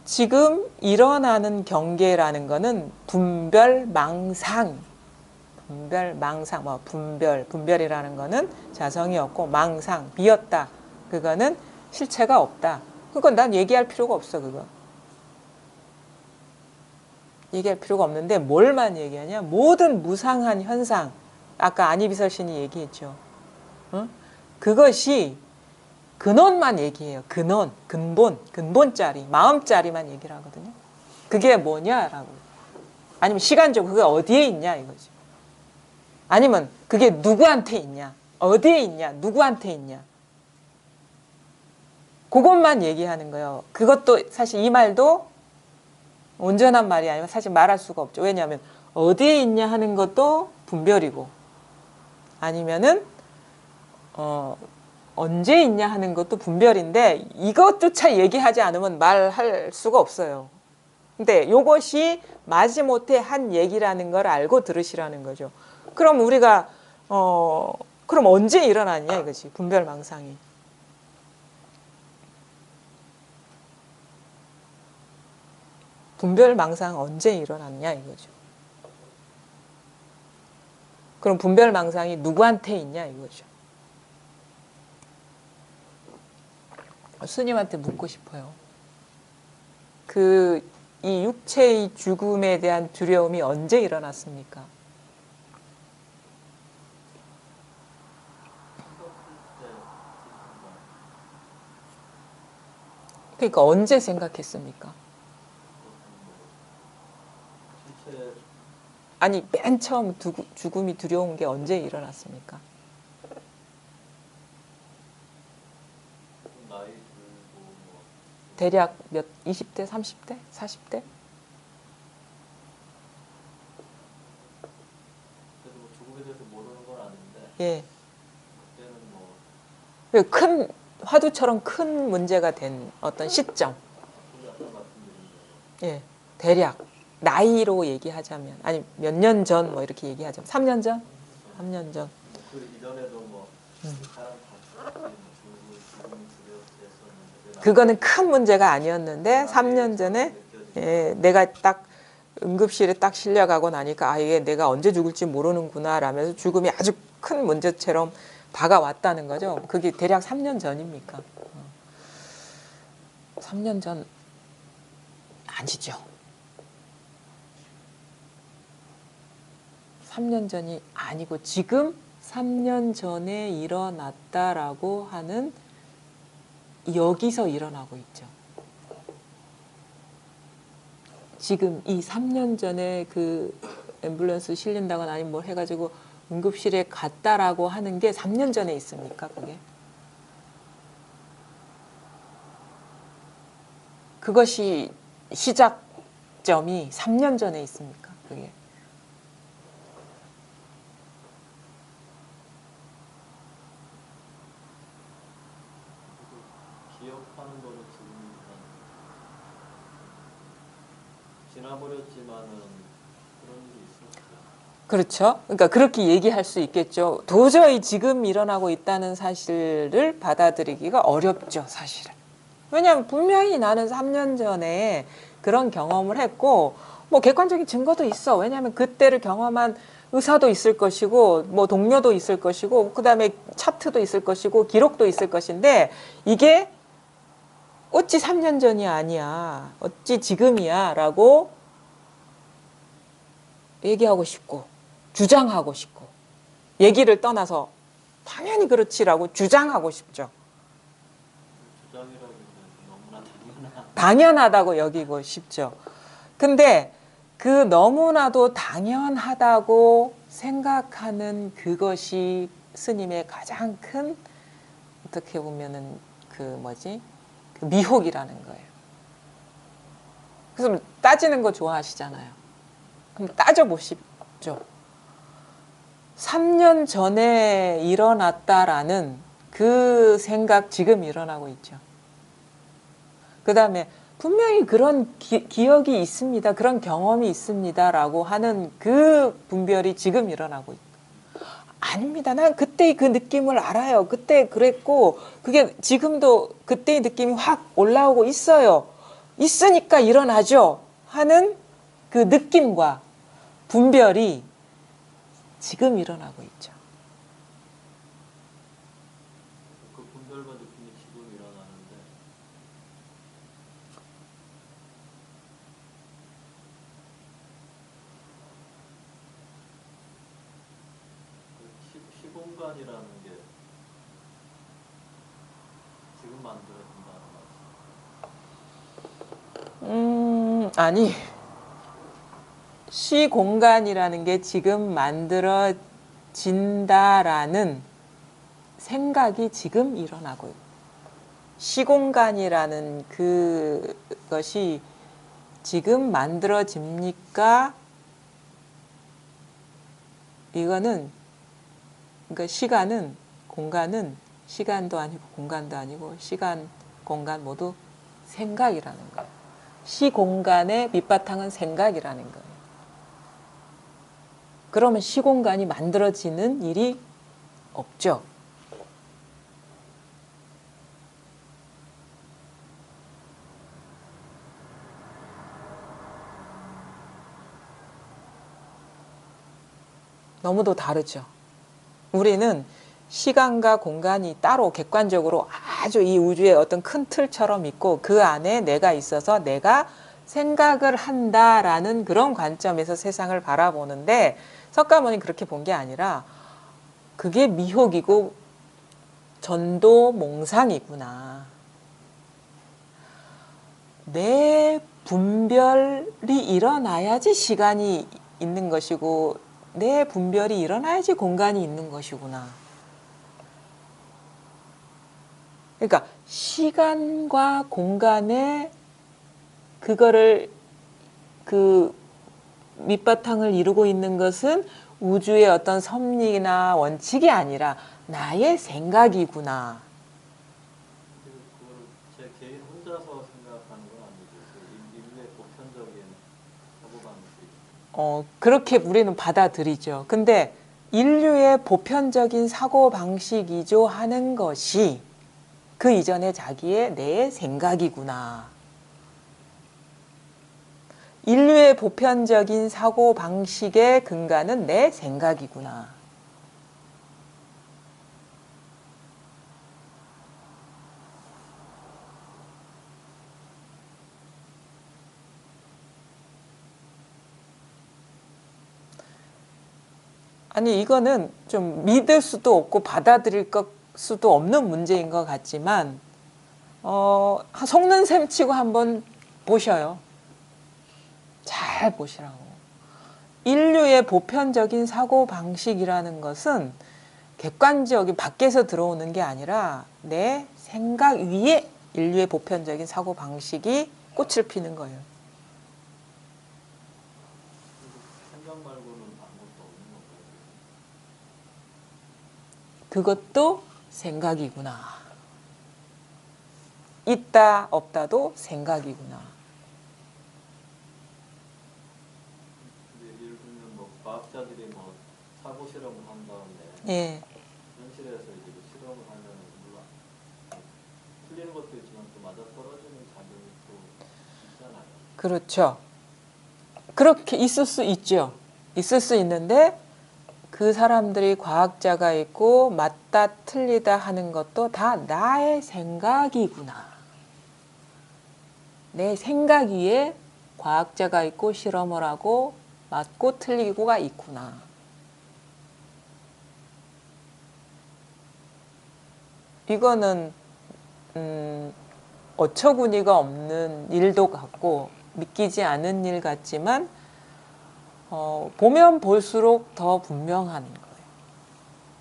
지금 일어나는 경계라는 거는 분별망상, 뭐 분별이라는 거는 자성이 없고 망상, 비었다. 그거는 실체가 없다. 그건 난 얘기할 필요가 없어, 그거. 얘기할 필요가 없는데 뭘만 얘기하냐? 모든 무상한 현상, 아까 안이비설신이 얘기했죠. 어? 그것이 근원만 얘기해요. 근본짜리, 마음짜리만 얘기를 하거든요. 그게 뭐냐라고. 아니면 시간적으로 그게 어디에 있냐 이거지. 아니면 그게 누구한테 있냐, 어디에 있냐, 누구한테 있냐. 그것만 얘기하는 거예요. 그것도 사실 이 말도 온전한 말이 아니면 사실 말할 수가 없죠. 왜냐하면 어디에 있냐 하는 것도 분별이고 아니면은 언제 있냐 하는 것도 분별인데 이것조차 얘기하지 않으면 말할 수가 없어요. 근데 이것이 마지못해 한 얘기라는 걸 알고 들으시라는 거죠. 그럼 우리가 그럼 언제 일어났냐 이거지. 분별망상이. 분별망상 언제 일어났냐 이거죠. 그럼 분별망상이 누구한테 있냐 이거죠. 스님한테 묻고 싶어요. 이 육체의 죽음에 대한 두려움이 언제 일어났습니까? 그러니까 언제 생각했습니까? 실체 아니 맨 처음 죽음이 두려운 게 언제 일어났습니까? 나이 들고 뭐 대략 몇 20대, 30대, 40대? 그래도 뭐 죽음에 대해서 모르는 건 아닌데 예. 그때는 뭐 큰 화두처럼 큰 문제가 된 어떤 시점. 아까 말씀드린 예. 대략 나이로 얘기하자면 아니 몇 년 전 뭐 이렇게 얘기하자면 3년 전? 3년 전. 그 이전에도 뭐 사람 다쳤지 뭐 죽음이 두려웠지 했었는데 그거는 큰 문제가 아니었는데 3년 전에 예, 내가 딱 응급실에 딱 실려가고 나니까 아 이게 내가 언제 죽을지 모르는구나 라면서 죽음이 아주 큰 문제처럼 다가왔다는 거죠. 그게 대략 3년 전입니까? 3년 전 아니죠. 3년 전이 아니고 지금 3년 전에 일어났다라고 하는 여기서 일어나고 있죠. 지금 이 3년 전에 그 앰뷸런스 실린다거나 아니면 뭘 해가지고 응급실에 갔다라고 하는 게 3년 전에 있습니까? 그게? 그것이 시작점이 3년 전에 있습니까? 그게? 기억하는 거는 지금 지나버렸지만은 그런 일이 있었죠. 그렇죠. 그러니까 그렇게 얘기할 수 있겠죠. 도저히 지금 일어나고 있다는 사실을 받아들이기가 어렵죠, 사실은. 왜냐하면 분명히 나는 3년 전에 그런 경험을 했고 뭐 객관적인 증거도 있어. 왜냐하면 그때를 경험한 의사도 있을 것이고 뭐 동료도 있을 것이고 그다음에 차트도 있을 것이고 기록도 있을 것인데 이게 어찌 3년 전이 아니야. 어찌 지금이야 라고 얘기하고 싶고 주장하고 싶고 얘기를 떠나서 당연히 그렇지라고 주장하고 싶죠. 주장이라기보다는 너무나 당연하다고 여기고 싶죠. 근데 그 너무나도 당연하다고 생각하는 그것이 스님의 가장 큰 어떻게 보면은 그 뭐지? 그 미혹이라는 거예요. 그래서 따지는 거 좋아하시잖아요. 그럼 따져보십시오. 3년 전에 일어났다라는 그 생각 지금 일어나고 있죠. 그 다음에 분명히 그런 기억이 있습니다. 그런 경험이 있습니다라고 하는 그 분별이 지금 일어나고 있다. 아닙니다. 난 그때의 그 느낌을 알아요. 그때 그랬고 그게 지금도 그때의 느낌이 확 올라오고 있어요. 있으니까 일어나죠. 하는 그 느낌과 분별이 지금 일어나고 있죠. 그 분별과 느낌이 지금 일어나는데 그 시공간이라는 게 지금 만들어진다는 말씀. 아니. 시공간이라는 게 지금 만들어진다라는 생각이 지금 일어나고 있고 시공간이라는 그것이 지금 만들어집니까? 이거는 그러니까 시간은 공간은 시간도 아니고 공간도 아니고 시간, 공간 모두 생각이라는 거예요. 시공간의 밑바탕은 생각이라는 거예요. 그러면 시공간이 만들어지는 일이 없죠. 너무도 다르죠. 우리는 시간과 공간이 따로 객관적으로 아주 이 우주의 어떤 큰 틀처럼 있고 그 안에 내가 있어서 내가 생각을 한다라는 그런 관점에서 세상을 바라보는데 석가모니는 그렇게 본 게 아니라 그게 미혹이고 전도 몽상이구나. 내 분별이 일어나야지 시간이 있는 것이고 내 분별이 일어나야지 공간이 있는 것이구나. 그러니까 시간과 공간에 그거를 그 밑바탕을 이루고 있는 것은 우주의 어떤 섭리나 원칙이 아니라 나의 생각이구나. 그거를 제 개인 혼자서 생각하는 건 아니죠. 그 인류의 보편적인 사고방식. 그렇게 우리는 받아들이죠. 근데 인류의 보편적인 사고방식이죠 하는 것이 그 이전에 자기의 내 생각이구나. 인류의 보편적인 사고방식의 근간은 내 생각이구나. 아니 이거는 좀 믿을 수도 없고 받아들일 수도 없는 문제인 것 같지만 속는 셈 치고 한번 보셔요. 잘 보시라고. 인류의 보편적인 사고방식이라는 것은 객관적인 밖에서 들어오는 게 아니라 내 생각 위에 인류의 보편적인 사고방식이 꽃을 피는 거예요. 생각 말고는 아무것도 없는 건가요? 그것도 생각이구나. 있다 없다도 생각이구나. 근데 예를 들면 뭐 과학자들이 뭐 사고 실험을 한 다음에 예. 현실에서 이제 그 실험을 하면 물론 틀리는 것도 있지만 또 맞아 떨어지는 작용이 또 있잖아요. 그렇죠. 그렇게 있을 수 있죠. 있을 수 있는데 그 사람들이 과학자가 있고 맞다 틀리다 하는 것도 다 나의 생각이구나. 내 생각 위에 과학자가 있고 실험을 하고 맞고 틀리고가 있구나. 이거는 어처구니가 없는 일도 같고 믿기지 않은 일 같지만 보면 볼수록 더 분명한 거예요.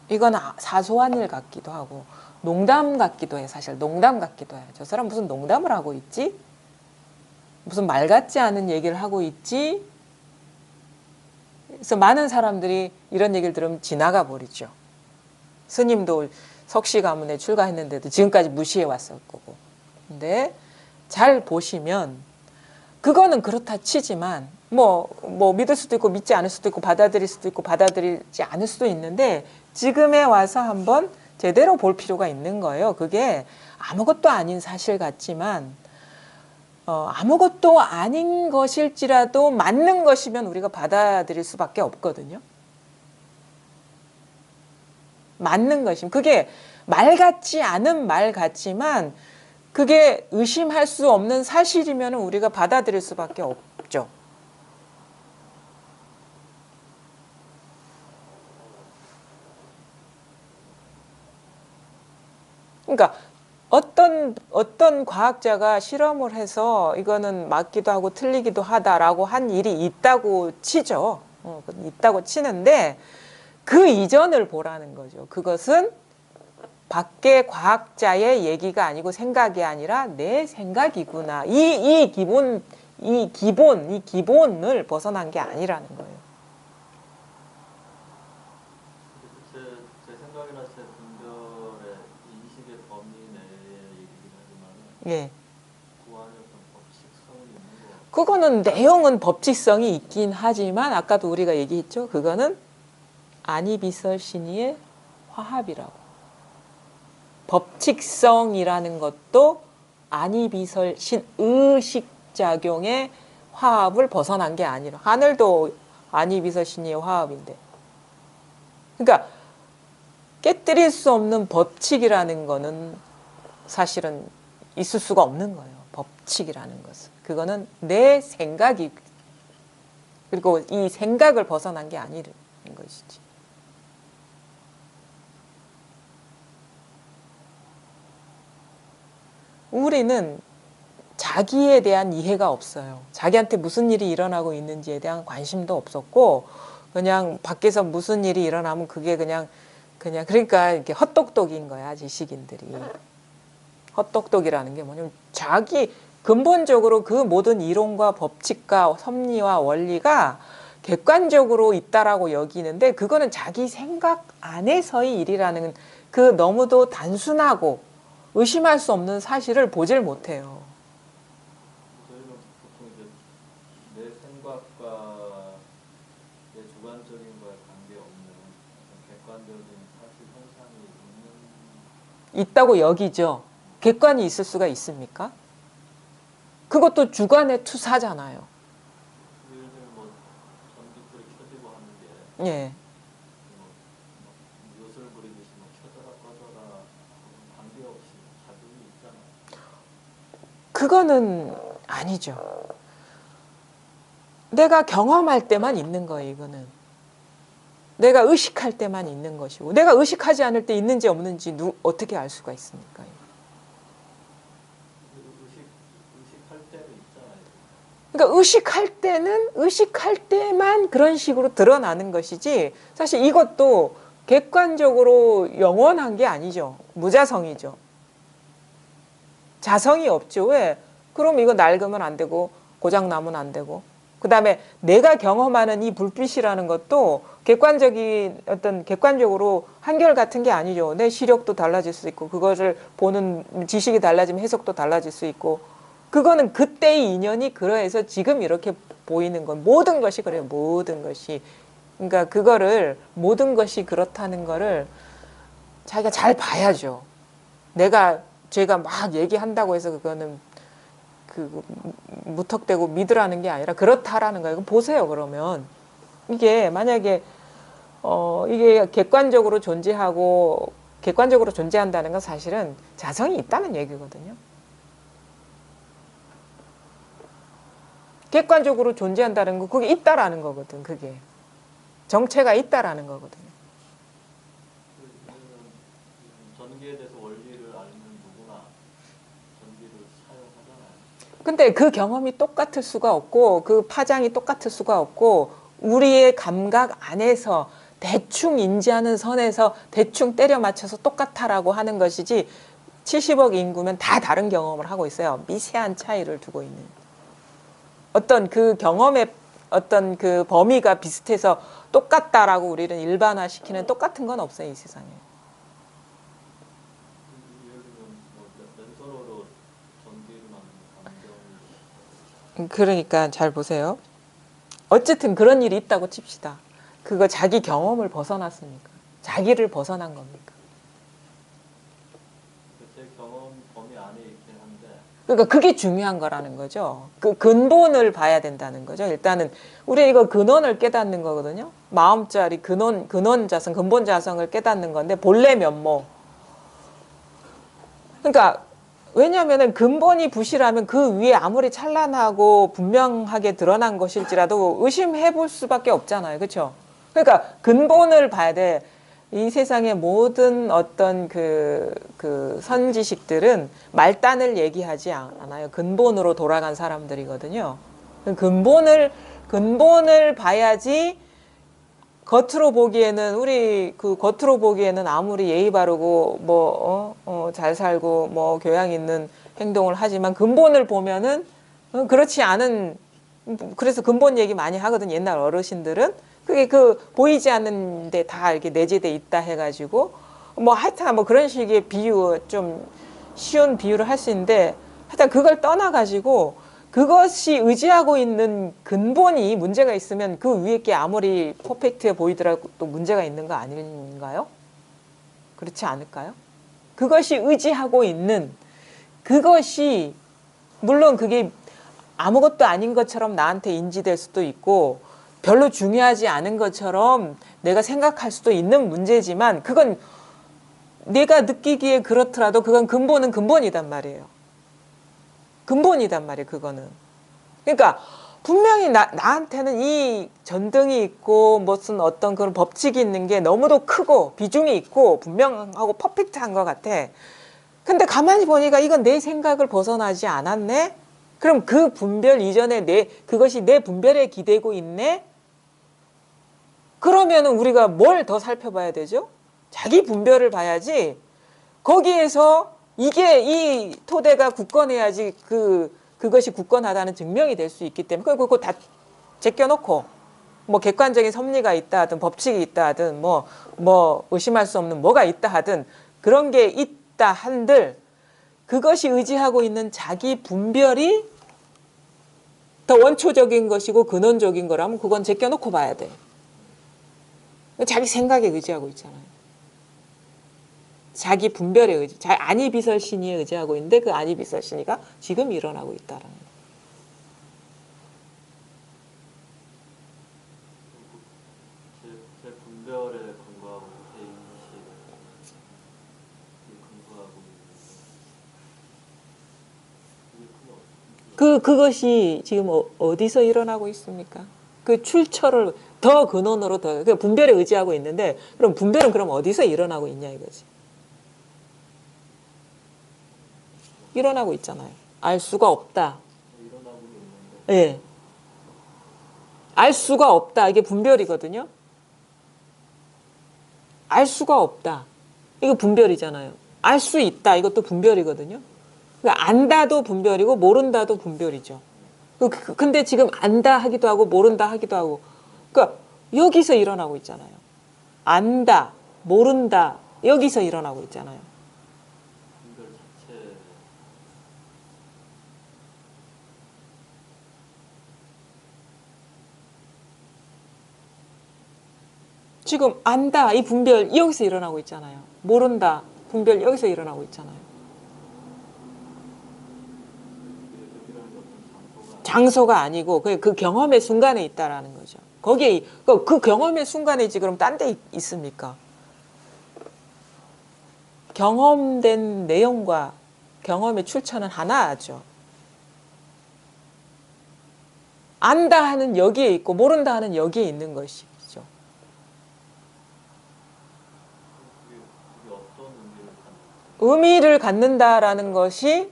이건 사소한 일 같기도 하고 농담 같기도 해. 사실 농담 같기도 해요. 저 사람 무슨 농담을 하고 있지? 무슨 말 같지 않은 얘기를 하고 있지? 그래서 많은 사람들이 이런 얘기를 들으면 지나가 버리죠. 스님도 석시 가문에 출가했는데도 지금까지 무시해 왔을 거고. 근데 잘 보시면 그거는 그렇다 치지만 뭐 믿을 수도 있고 믿지 않을 수도 있고 받아들일 수도 있고 받아들이지 않을 수도 있는데 지금에 와서 한번 제대로 볼 필요가 있는 거예요. 그게 아무것도 아닌 사실 같지만 아무것도 아닌 것일지라도 맞는 것이면 우리가 받아들일 수밖에 없거든요. 맞는 것이면 그게 말 같지 않은 말 같지만 그게 의심할 수 없는 사실이면 우리가 받아들일 수밖에 없죠. 그러니까 어떤 과학자가 실험을 해서 이거는 맞기도 하고 틀리기도 하다라고 한 일이 있다고 치죠. 있다고 치는데 그 이전을 보라는 거죠. 그것은 밖의 과학자의 얘기가 아니고 생각이 아니라 내 생각이구나. 이 기본을 벗어난 게 아니라는 거예요. 제 생각이나 제 분별의 인식의 범위 내의 얘기긴 하지만 예. 그 안에 어떤 법칙성이 있는 것 같아요. 그거는 내용은 법칙성이 있긴 하지만 아까도 우리가 얘기했죠. 그거는 아니비설신이의 화합이라고. 법칙성이라는 것도 아니비설신 의식작용의 화합을 벗어난 게 아니라 하늘도 아니비설신이의 화합인데 그러니까 깨뜨릴 수 없는 법칙이라는 거는 사실은 있을 수가 없는 거예요. 법칙이라는 것은. 그거는 내 생각이 그리고 이 생각을 벗어난 게 아니라는 것이지. 우리는 자기에 대한 이해가 없어요. 자기한테 무슨 일이 일어나고 있는지에 대한 관심도 없었고 그냥 밖에서 무슨 일이 일어나면 그게 그냥 그러니까 이렇게 헛똑똑인 거야, 지식인들이. 헛똑똑이라는 게 뭐냐면 자기 근본적으로 그 모든 이론과 법칙과 섭리와 원리가 객관적으로 있다라고 여기는데 그거는 자기 생각 안에서의 일이라는 그 너무도 단순하고 의심할 수 없는 사실을 보질 못해요. 저희는 보통 이제 내 생각과 내 주관적인 거에 관계없는 객관적인 사실 현상이 있는 있다고 여기죠. 객관이 있을 수가 있습니까? 그것도 주관의 투사잖아요. 예를 들면 뭐 전기불이 켜지고 하는 게 예. 뭐 요술 부리듯이 뭐 켜져라 꺼져라 관계없이 작용이 있잖아요. 그거는 아니죠. 내가 경험할 때만 있는 거예요, 이거는. 내가 의식할 때만 있는 것이고 내가 의식하지 않을 때 있는지 없는지 어떻게 알 수가 있습니까? 의식할 때도 있잖아요. 그러니까 의식할 때만 그런 식으로 드러나는 것이지 사실 이것도 객관적으로 영원한 게 아니죠. 무자성이죠. 자성이 없죠. 왜? 그럼 이거 낡으면 안 되고 고장 나면 안 되고 그 다음에 내가 경험하는 이 불빛이라는 것도 객관적으로 한결같은 게 아니죠. 내 시력도 달라질 수 있고 그것을 보는 지식이 달라지면 해석도 달라질 수 있고 그거는 그때의 인연이 그러해서 지금 이렇게 보이는 건 모든 것이 그래요. 모든 것이. 그러니까 그거를 모든 것이 그렇다는 거를 자기가 잘 봐야죠. 제가 막 얘기한다고 해서 그거는 무턱대고 믿으라는 게 아니라 그렇다라는 거예요. 보세요. 그러면 이게 만약에 이게 객관적으로 존재한다는 건 사실은 자성이 있다는 얘기거든요. 객관적으로 존재한다는 거 그게 있다라는 거거든. 그게 정체가 있다라는 거거든요. 전기에 대해서 원리를 알면 누구나 전기를 사용하잖아요. 근데 그 경험이 똑같을 수가 없고 그 파장이 똑같을 수가 없고 우리의 감각 안에서 대충 인지하는 선에서 대충 때려 맞춰서 똑같아라고 하는 것이지 70억 인구면 다 다른 경험을 하고 있어요. 미세한 차이를 두고 있는. 어떤 그 경험의 어떤 그 범위가 비슷해서 똑같다라고 우리는 일반화시키는 똑같은 건 없어요. 이 세상에. 예를 들면 뭐 맨손으로 전기를 만드는 감정이 그러니까 잘 보세요. 어쨌든 그런 일이 있다고 칩시다. 그거 자기 경험을 벗어났습니까? 자기를 벗어난 겁니까? 제 경험 범위 안에 있긴 한데 그러니까 그게 중요한 거라는 거죠. 그 근본을 봐야 된다는 거죠. 일단은 우리 이거 근원을 깨닫는 거거든요. 마음자리 근원 자성, 근본 자성을 깨닫는 건데 본래 면모. 그러니까 왜냐하면 근본이 부실하면 그 위에 아무리 찬란하고 분명하게 드러난 것일지라도 의심해 볼 수밖에 없잖아요. 그렇죠? 그러니까 근본을 봐야 돼. 이 세상의 모든 어떤 그 선지식들은 말단을 얘기하지 않아요. 근본으로 돌아간 사람들이거든요. 근본을 봐야지 겉으로 보기에는 아무리 예의 바르고 잘 살고 뭐 교양 있는 행동을 하지만 근본을 보면은 그렇지 않은 그래서 근본 얘기 많이 하거든. 옛날 어르신들은 그게 보이지 않는데 다 이렇게 내재돼 있다 해가지고 뭐 하여튼 뭐 그런 식의 비유 좀 쉬운 비유를 할 수 있는데 하여튼 그걸 떠나가지고 그것이 의지하고 있는 근본이 문제가 있으면 그 위에 게 아무리 퍼펙트해 보이더라도 또 문제가 있는 거 아닌가요? 그렇지 않을까요? 그것이 의지하고 있는 그것이 물론 그게 아무것도 아닌 것처럼 나한테 인지될 수도 있고 별로 중요하지 않은 것처럼 내가 생각할 수도 있는 문제지만 그건 내가 느끼기에 그렇더라도 그건 근본은 근본이단 말이에요. 근본이단 말이에요. 그거는. 그러니까 분명히 나한테는 이 전등이 있고 무슨 어떤 그런 법칙이 있는 게 너무도 크고 비중이 있고 분명하고 퍼펙트한 것 같아. 근데 가만히 보니까 이건 내 생각을 벗어나지 않았네? 그럼 그 분별 이전에 그것이 내 분별에 기대고 있네? 그러면 우리가 뭘 더 살펴봐야 되죠? 자기 분별을 봐야지. 거기에서 이 토대가 굳건해야지 그것이 굳건하다는 증명이 될 수 있기 때문에 그거 다 제껴놓고 뭐 객관적인 섭리가 있다 하든 법칙이 있다 하든 뭐 의심할 수 없는 뭐가 있다 하든 그런 게 있다 한들 그것이 의지하고 있는 자기 분별이 더 원초적인 것이고 근원적인 거라면 그건 제껴놓고 봐야 돼. 자기 생각에 의지하고 있잖아요. 자기 분별에 안이비설신이에 의지하고 있는데 그 안이비설신이가 지금 일어나고 있다라는 거예요. 제 분별에 근거하고 제 인식에 근거하고 있는 그것이 지금 어디서 일어나고 있습니까? 그 출처를 더 근원으로 그 분별에 의지하고 있는데 그럼 분별은 그럼 어디서 일어나고 있냐 이거지. 일어나고 있잖아요. 알 수가 없다. 일어나고 있는데 예. 알 수가 없다. 이게 분별이거든요. 알 수가 없다. 이거 분별이잖아요. 알 수 있다. 이것도 분별이거든요. 그러니까 안다도 분별이고 모른다도 분별이죠. 근데 지금 안다 하기도 하고 모른다 하기도 하고 그러니까 여기서 일어나고 있잖아요. 안다, 모른다 여기서 일어나고 있잖아요. 분별 자체 지금 안다 이 분별 여기서 일어나고 있잖아요. 모른다 분별 여기서 일어나고 있잖아요. 여기라는 게 어떤 장소가 아니고 그 경험의 순간에 있다라는 거죠. 거기에 그 경험의 순간이지 그럼 딴 데 있습니까? 경험된 내용과 경험의 출처는 하나죠. 안다 하는 여기에 있고 모른다 하는 여기에 있는 것이죠. 그게 어떤 의미를 갖는 의미를 갖는다라는 것이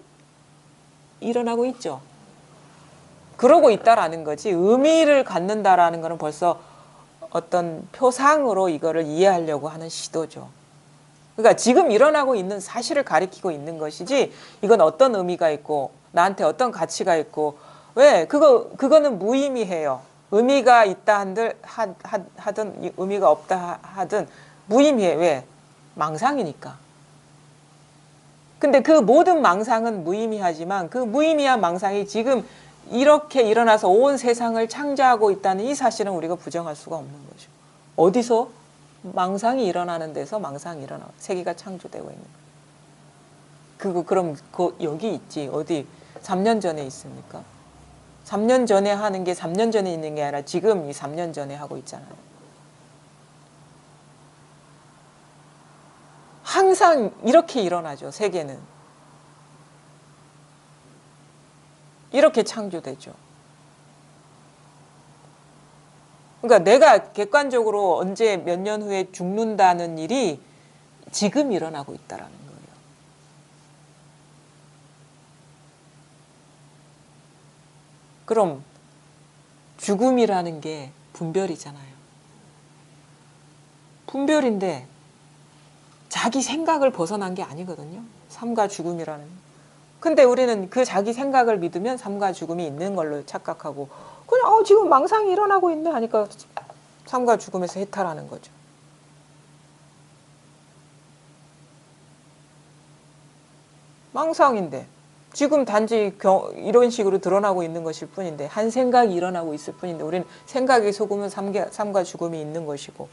일어나고 있죠. 그러고 있다라는 거지. 의미를 갖는다라는 것은 벌써 어떤 표상으로 이거를 이해하려고 하는 시도죠. 그러니까 지금 일어나고 있는 사실을 가리키고 있는 것이지 이건 어떤 의미가 있고 나한테 어떤 가치가 있고 왜 그거는 무의미해요. 의미가 있다 하든 의미가 없다 하든 무의미해. 왜? 망상이니까. 근데 그 모든 망상은 무의미하지만 그 무의미한 망상이 지금 이렇게 일어나서 온 세상을 창조하고 있다는 이 사실은 우리가 부정할 수가 없는 거죠. 어디서? 망상이 일어나는 데서 망상이 일어나고 세계가 창조되고 있는 거예요. 그럼 여기 있지. 어디? 3년 전에 있습니까? 3년 전에 하는 게 3년 전에 있는 게 아니라 지금 이 3년 전에 하고 있잖아요. 항상 이렇게 일어나죠. 세계는. 이렇게 창조되죠. 그러니까 내가 객관적으로 언제 몇 년 후에 죽는다는 일이 지금 일어나고 있다라는 거예요. 그럼 죽음이라는 게 분별이잖아요. 분별인데 자기 생각을 벗어난 게 아니거든요. 삶과 죽음이라는. 근데 우리는 그 자기 생각을 믿으면 삶과 죽음이 있는 걸로 착각하고 그냥 지금 망상이 일어나고 있네 하니까 삶과 죽음에서 해탈하는 거죠. 망상인데 지금 단지 이런 식으로 드러나고 있는 것일 뿐인데 한 생각이 일어나고 있을 뿐인데 우리는 생각이 속으면 삶과 죽음이 있는 것이고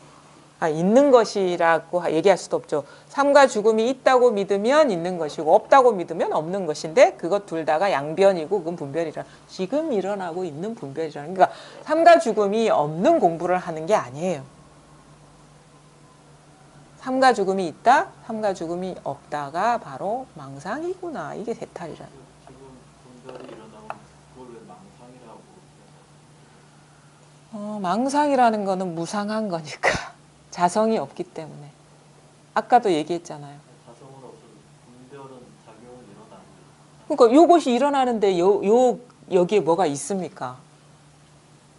있는 것이라고 얘기할 수도 없죠. 삶과 죽음이 있다고 믿으면 있는 것이고 없다고 믿으면 없는 것인데 그것 둘 다가 양변이고 그건 분별이라 지금 일어나고 있는 분별이라는 그러니까 삶과 죽음이 없는 공부를 하는 게 아니에요. 삶과 죽음이 있다, 삶과 죽음이 없다가 바로 망상이구나. 이게 해탈이라는 거예요. 지금 분별이 일어나고 그걸 왜 망상이라고 망상이라는 거는 무상한 거니까 자성이 없기 때문에 아까도 얘기했잖아요. 자성은 없어도 분별은 작용은 일어나는 그러니까 요것이 일어나는데 여기에 뭐가 있습니까?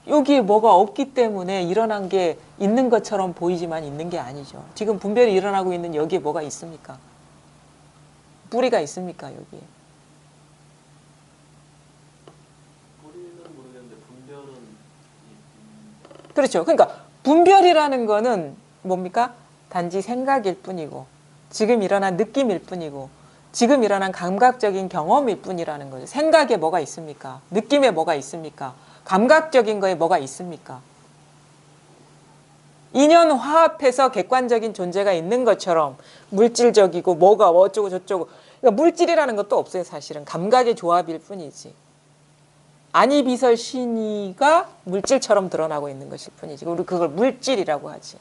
여기에 뭐가 없기 때문에 일어난 게 있는 것처럼 보이지만 있는 게 아니죠. 지금 분별이 일어나고 있는 여기에 뭐가 있습니까? 뿌리가 있습니까, 여기에? 뿌리는 모르겠는데 분별은 그렇죠. 그러니까 분별이라는 거는 뭡니까? 단지 생각일 뿐이고 지금 일어난 느낌일 뿐이고 지금 일어난 감각적인 경험일 뿐이라는 거죠. 생각에 뭐가 있습니까? 느낌에 뭐가 있습니까? 감각적인 거에 뭐가 있습니까? 인연 화합해서 객관적인 존재가 있는 것처럼 물질적이고 뭐가 어쩌고 저쩌고 그러니까 물질이라는 것도 없어요. 사실은 감각의 조합일 뿐이지. 아니비설 신이가 물질처럼 드러나고 있는 것일 뿐이지. 우리 그걸 물질이라고 하지.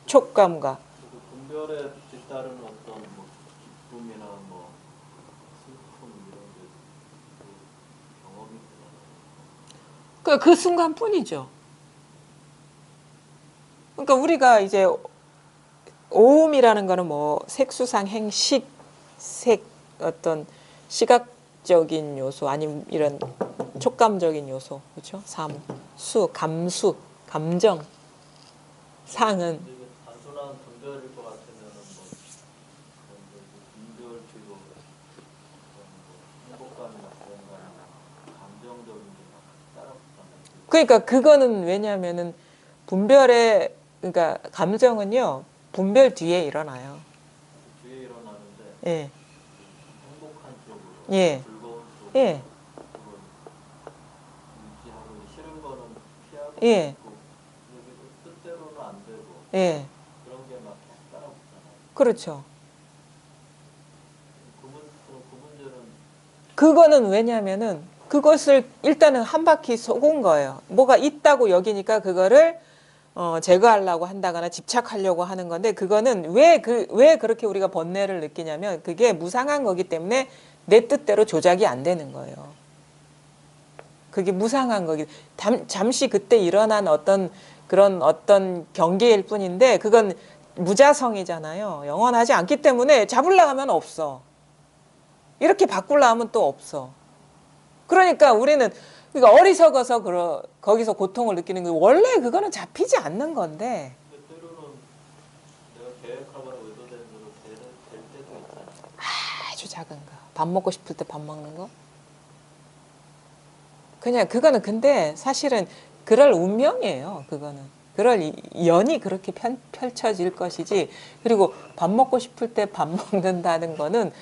촉감과. 그 분별에 뒤따르는 어떤 뭐 기쁨이나 뭐 슬픔 이런 게그 경험이 되잖아요. 그 순간뿐이죠. 그러니까 우리가 이제 오음이라는 거는 뭐 색수상 행식, 색 어떤 시각적인 요소 아니면 이런 촉감적인 요소 그렇죠? 삼, 수, 감수, 감정, 상은 근데 이게 단순한 분별일 것 같으면은 뭐 그런 분별치로 행복감이나 불안감이나 감정적인 게막 따라붙잖아요. 그러니까 그거는 왜냐하면은 분별의 그러니까 감정은요 분별 뒤에 일어나요. 뒤에 일어나는데 예, 행복한 쪽으로 예, 즐거운 쪽으로 예, 그걸 유지하고 싫은 거는 피하고 예, 있고 여기도 뜻대로는 안 되고 예, 그런 게 막 따라붙잖아요. 그렇죠. 그 문제는 그거는 왜냐하면은 그것을 일단은 한 바퀴 속은 거예요. 뭐가 있다고 여기니까 그거를 제거하려고 한다거나 집착하려고 하는 건데 그거는 왜 그렇게 우리가 번뇌를 느끼냐면 그게 무상한 거기 때문에 내 뜻대로 조작이 안 되는 거예요. 그게 무상한 거기 잠시 그때 일어난 어떤 그런 어떤 경계일 뿐인데 그건 무자성이잖아요. 영원하지 않기 때문에 잡으려고 하면 없어. 이렇게 바꾸려 하면 또 없어. 그러니까 우리는 그러니까 어리석어서 거기서 고통을 느끼는 거 원래 그거는 잡히지 않는 건데 때로는 내가 계획하거나 의도된 대로 될 때도 있잖아요. 아주 작은 거. 밥 먹고 싶을 때 밥 먹는 거. 그냥 그거는 근데 사실은 그럴 운명이에요. 그거는. 그럴 연이 그렇게 펼쳐질 것이지. 그리고 밥 먹고 싶을 때 밥 먹는다는 거는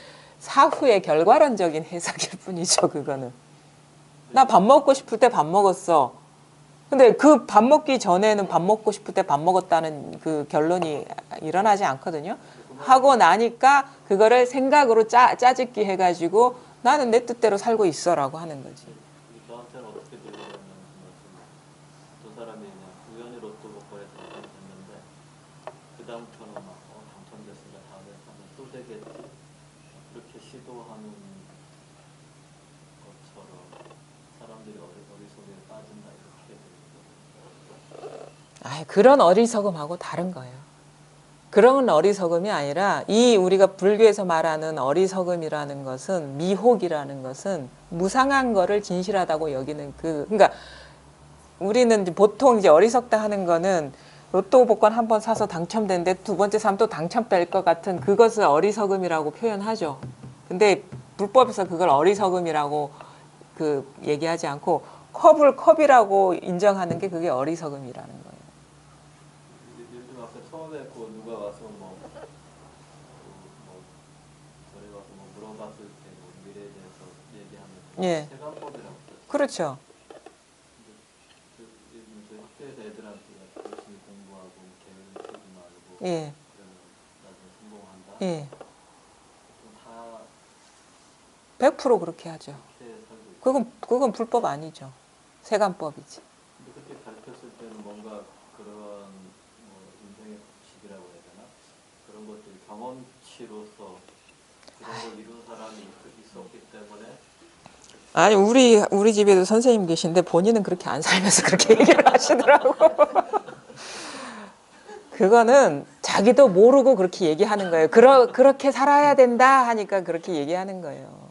사후의 결과론적인 해석일 뿐이죠. 그거는. 나 밥 먹고 싶을 때 밥 먹었어. 근데 그 밥 먹기 전에는 밥 먹고 싶을 때 밥 먹었다는 그 결론이 일어나지 않거든요. 하고 나니까 그거를 생각으로 짜집기 해가지고 나는 내 뜻대로 살고 있어라고 하는 거지. 저한테는 어떻게 들리냐면 두 사람이 그냥 우연히 로또 복권에 당첨됐는데 그 다음부터는 막 당첨됐으니까 다음에 하면 또 되겠지 그렇게 시도하는 것처럼 사람들이 어리석에 빠진다 이렇게 아, 그런 어리석음하고 다른 거예요. 그런 어리석음이 아니라 이 우리가 불교에서 말하는 어리석음이라는 것은 미혹이라는 것은 무상한 거를 진실하다고 여기는 그러니까 우리는 이제 보통 이제 어리석다 하는 거는 로또 복권 한 번 사서 당첨됐는데 두 번째 사면 또 당첨될 것 같은 그것을 어리석음이라고 표현하죠. 근데 불법에서 그걸 어리석음이라고 그 얘기하지 않고 컵을 컵이라고 인정하는 게 그게 어리석음이라는 거예요. 요즘 앞에 처음에 그 누가 와서 저희 와서 뭐 물어봤을 때뭐 미래에 대해서 얘기하면 예. 세관법이라고 했어요. 그렇죠. 저희 학교에서 애들한테 열심히 공부하고 계획을 세지 말고 예. 그러면 나중에 성공한다. 예. 다 100% 그렇게 하죠. 그렇게 살고 있어요. 그건 불법 아니죠. 세관법이지. 근데 그렇게 가르쳤을 때는 뭔가 그런 뭐 인생의 법칙이라고 해야 되나 그런 것들이 경험치로서 그런 걸 이룬 사람이 있었기 때문에 아니 우리 집에도 선생님 계신데 본인은 그렇게 안 살면서 그렇게 얘기를 하시더라고. 그거는 자기도 모르고 그렇게 얘기하는 거예요. 그렇게 살아야 된다 하니까 그렇게 얘기하는 거예요.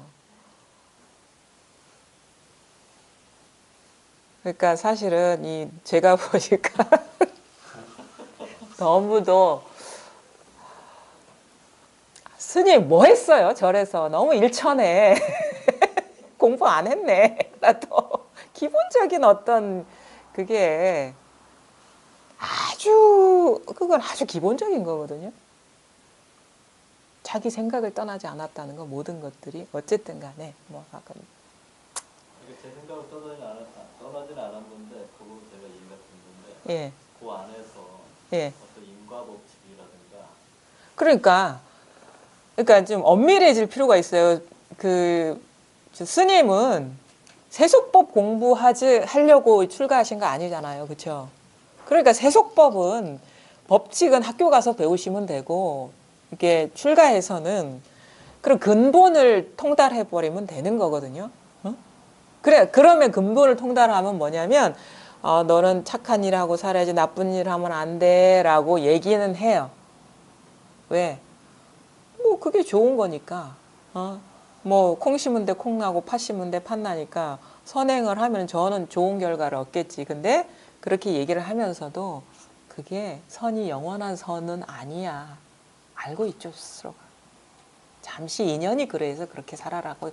그러니까 사실은 이 제가 보니까 너무도 스님 뭐 했어요? 절에서 너무 일천해. 공부 안 했네. 나도 기본적인 어떤 그게 그건 아주 기본적인 거거든요. 자기 생각을 떠나지 않았다는 거 모든 것들이 어쨌든 간에 뭐 아까 이게 제 생각을 떠나진 않았는데 그거 제가 이해가 됐는데 예, 그 안에서 예. 어떤 인과법칙이라든가 그러니까 좀 엄밀해질 필요가 있어요. 저 스님은 세속법 하려고 출가하신 거 아니잖아요. 그렇죠? 그러니까 세속법은 법칙은 학교 가서 배우시면 되고 이게 출가해서는 그런 근본을 통달해 버리면 되는 거거든요. 어? 그래 그러면 근본을 통달하면 뭐냐면 너는 착한 일 하고 살아야지 나쁜 일 하면 안 돼라고 얘기는 해요. 왜? 뭐 그게 좋은 거니까. 뭐 콩 심은 데 콩 나고 팥 심은 데 팥 나니까 선행을 하면 저는 좋은 결과를 얻겠지. 근데 그렇게 얘기를 하면서도 그게 선이 영원한 선은 아니야. 알고 있죠, 스스로가. 잠시 인연이 그래서 그렇게 살아라고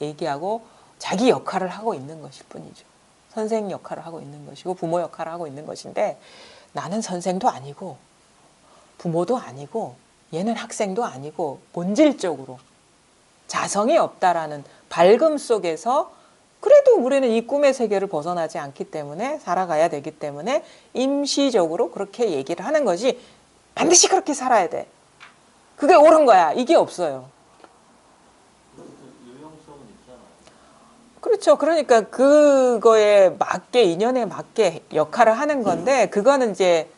얘기하고 자기 역할을 하고 있는 것일 뿐이죠. 선생 역할을 하고 있는 것이고 부모 역할을 하고 있는 것인데 나는 선생도 아니고 부모도 아니고 얘는 학생도 아니고 본질적으로 자성이 없다라는 밝음 속에서 그래도 우리는 이 꿈의 세계를 벗어나지 않기 때문에 살아가야 되기 때문에 임시적으로 그렇게 얘기를 하는 것이 반드시 그렇게 살아야 돼. 그게 옳은 거야. 이게 없어요. 유용성은 있잖아요. 그렇죠. 그러니까 그거에 맞게 인연에 맞게 역할을 하는 건데 그거는 이제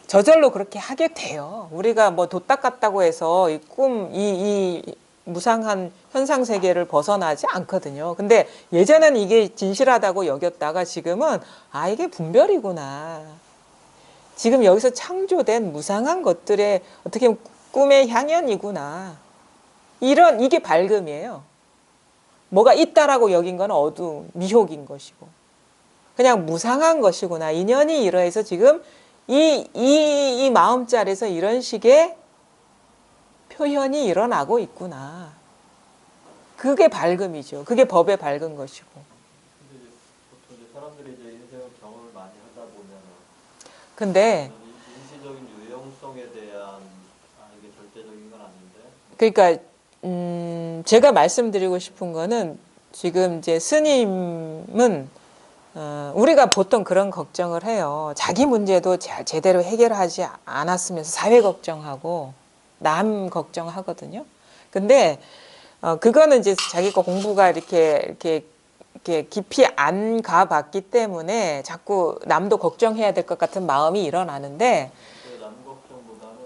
저절로 그렇게 하게 돼요. 우리가 뭐 도 닦았다고 해서 이 무상한 현상 세계를 벗어나지 않거든요. 근데 예전에는 이게 진실하다고 여겼다가 지금은 이게 분별이구나. 지금 여기서 창조된 무상한 것들의 어떻게 보면 꿈의 향연이구나. 이게 밝음이에요. 뭐가 있다라고 여긴 건 어두움, 미혹인 것이고. 그냥 무상한 것이구나. 인연이 이러해서 지금 이 마음자리에서 이런 식의 표현이 일어나고 있구나. 그게 밝음이죠. 그게 법의 밝은 것이고. 근데 이제 보통 이제 사람들이 이제 인생을 경험을 많이 하다 보면은 근데 일시적인 유용성에 대한 이게 절대적인 건 아닌데 그러니까 제가 말씀드리고 싶은 거는 지금 이제 스님은 우리가 보통 그런 걱정을 해요. 자기 문제도 제대로 해결하지 않았으면서 사회 걱정하고 남 걱정하거든요. 근데 그거는 이제 자기가 공부가 이렇게 깊이 안 가봤기 때문에 자꾸 남도 걱정해야 될 것 같은 마음이 일어나는데 남 걱정보다는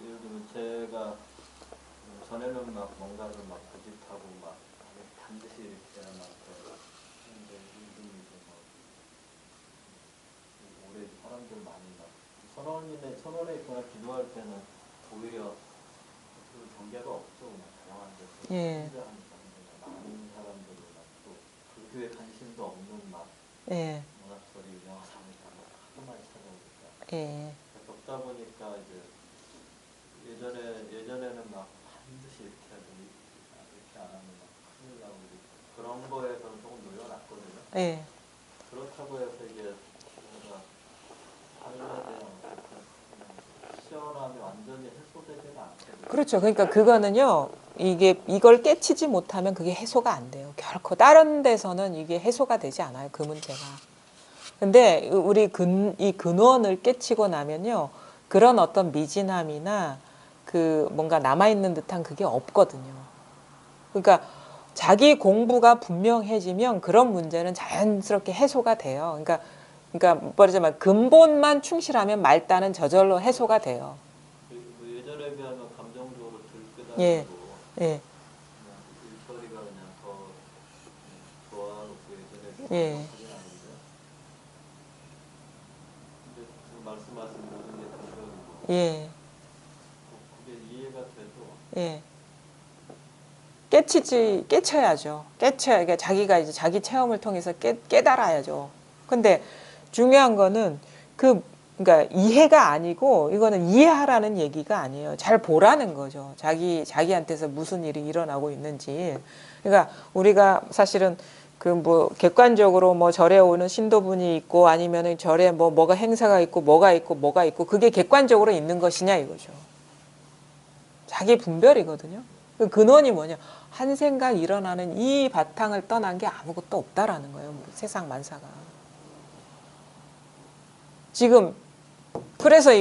예를 들면 제가 전에는 막 뭔가를 막 고집하고 막 반드시 이렇게 막 근데 요즘 이제 뭐 올해 사람들 많이 막 선원에 있거나 기도할 때는 오히려 그 경계가 없죠. 그냥 다양한 데서 예, 혼자 하는 사람들, 많은 사람들이 막또 그 교회 관심도 없는 막 예, 문학설이 유명한 사람이 막 하도 많이 찾아오니까 예, 겪다 보니까 이제 예전에는 막 반드시 이렇게 해야 돼 이렇게 안 하면 막 큰일 나고 그런 거에서는 조금 놓여놨거든요. 예. 그렇다고 해서 이게 뭔가 삶에 대한 어떤 시원함이 완전히 해소되지는 않거든요. 그렇죠. 그러니까 그거는요. 이걸 깨치지 못하면 그게 해소가 안 돼요. 결코 다른 데서는 이게 해소가 되지 않아요. 그 문제가. 근데 이 근원을 깨치고 나면요. 그런 어떤 미진함이나 그 뭔가 남아있는 듯한 그게 없거든요. 그러니까 자기 공부가 분명해지면 그런 문제는 자연스럽게 해소가 돼요. 그러니까 말하자면 근본만 충실하면 말단은 저절로 해소가 돼요. 뭐 예전에 비하면 감정적으로 예, 들끄다니고 예, 그냥 일처리가 그냥 더 좋아하고 예전에 예, 하진 않은데 근데 그 말씀하신 모든 게 감정이고 예, 그게 이해가 돼도 예. 깨쳐야죠. 그러니까 자기가 이제 자기 체험을 통해서 깨달아야죠. 근데 중요한 거는 그러니까 이해가 아니고 이거는 이해하라는 얘기가 아니에요. 잘 보라는 거죠. 자기한테서 무슨 일이 일어나고 있는지. 그러니까 우리가 사실은 그 뭐 객관적으로 뭐 절에 오는 신도분이 있고 아니면은 절에 뭐가 행사가 있고 뭐가 있고 그게 객관적으로 있는 것이냐 이거죠. 자기 분별이거든요. 그 근원이 뭐냐? 한 생각 일어나는 이 바탕을 떠난 게 아무것도 없다라는 거예요. 세상 만사가. 지금 그래서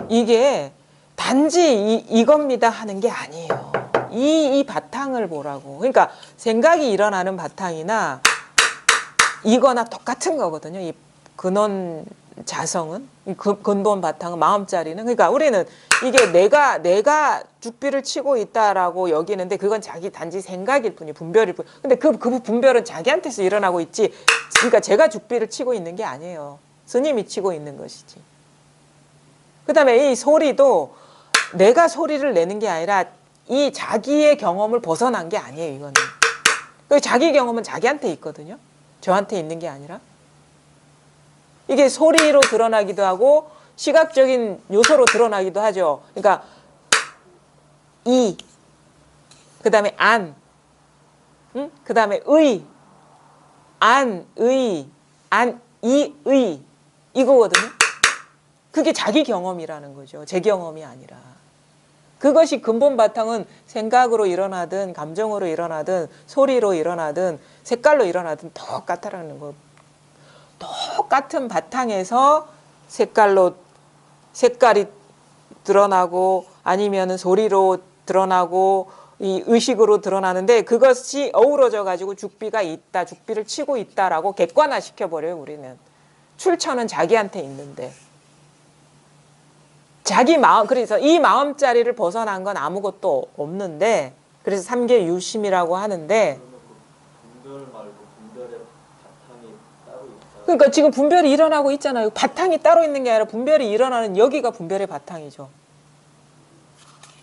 이게 단지 이겁니다 하는 게 아니에요. 이 바탕을 보라고. 그러니까 생각이 일어나는 바탕이나 이거나 똑같은 거거든요. 이 근원 자성은, 이 근본 바탕은, 마음자리는. 그러니까 우리는 이게 내가 죽비를 치고 있다라고 여기는데 그건 자기 단지 생각일 뿐이, 분별일 뿐. 근데 그 분별은 자기한테서 일어나고 있지. 그러니까 제가 죽비를 치고 있는 게 아니에요. 스님이 치고 있는 것이지. 그 다음에 이 소리도 내가 소리를 내는 게 아니라 이 자기의 경험을 벗어난 게 아니에요, 이거는. 자기 경험은 자기한테 있거든요. 저한테 있는 게 아니라. 이게 소리로 드러나기도 하고 시각적인 요소로 드러나기도 하죠. 그러니까 그 다음에 안, 응? 그 다음에 의, 이거거든요. 그게 자기 경험이라는 거죠. 제 경험이 아니라. 그것이 근본 바탕은 생각으로 일어나든 감정으로 일어나든 소리로 일어나든 색깔로 일어나든 똑같다라는 거. 똑같은 바탕에서 색깔이 드러나고 아니면은 소리로 드러나고 이 의식으로 드러나는데 그것이 어우러져 가지고 죽비가 있다, 죽비를 치고 있다라고 객관화 시켜버려요. 우리는. 출처는 자기한테 있는데. 자기 마음, 그래서 이 마음자리를 벗어난 건 아무것도 없는데, 그래서 삼계 유심이라고 하는데, 분별 말고 분별의 바탕이 따로 있다. 그러니까 지금 분별이 일어나고 있잖아요. 바탕이 따로 있는 게 아니라 분별이 일어나는 여기가 분별의 바탕이죠.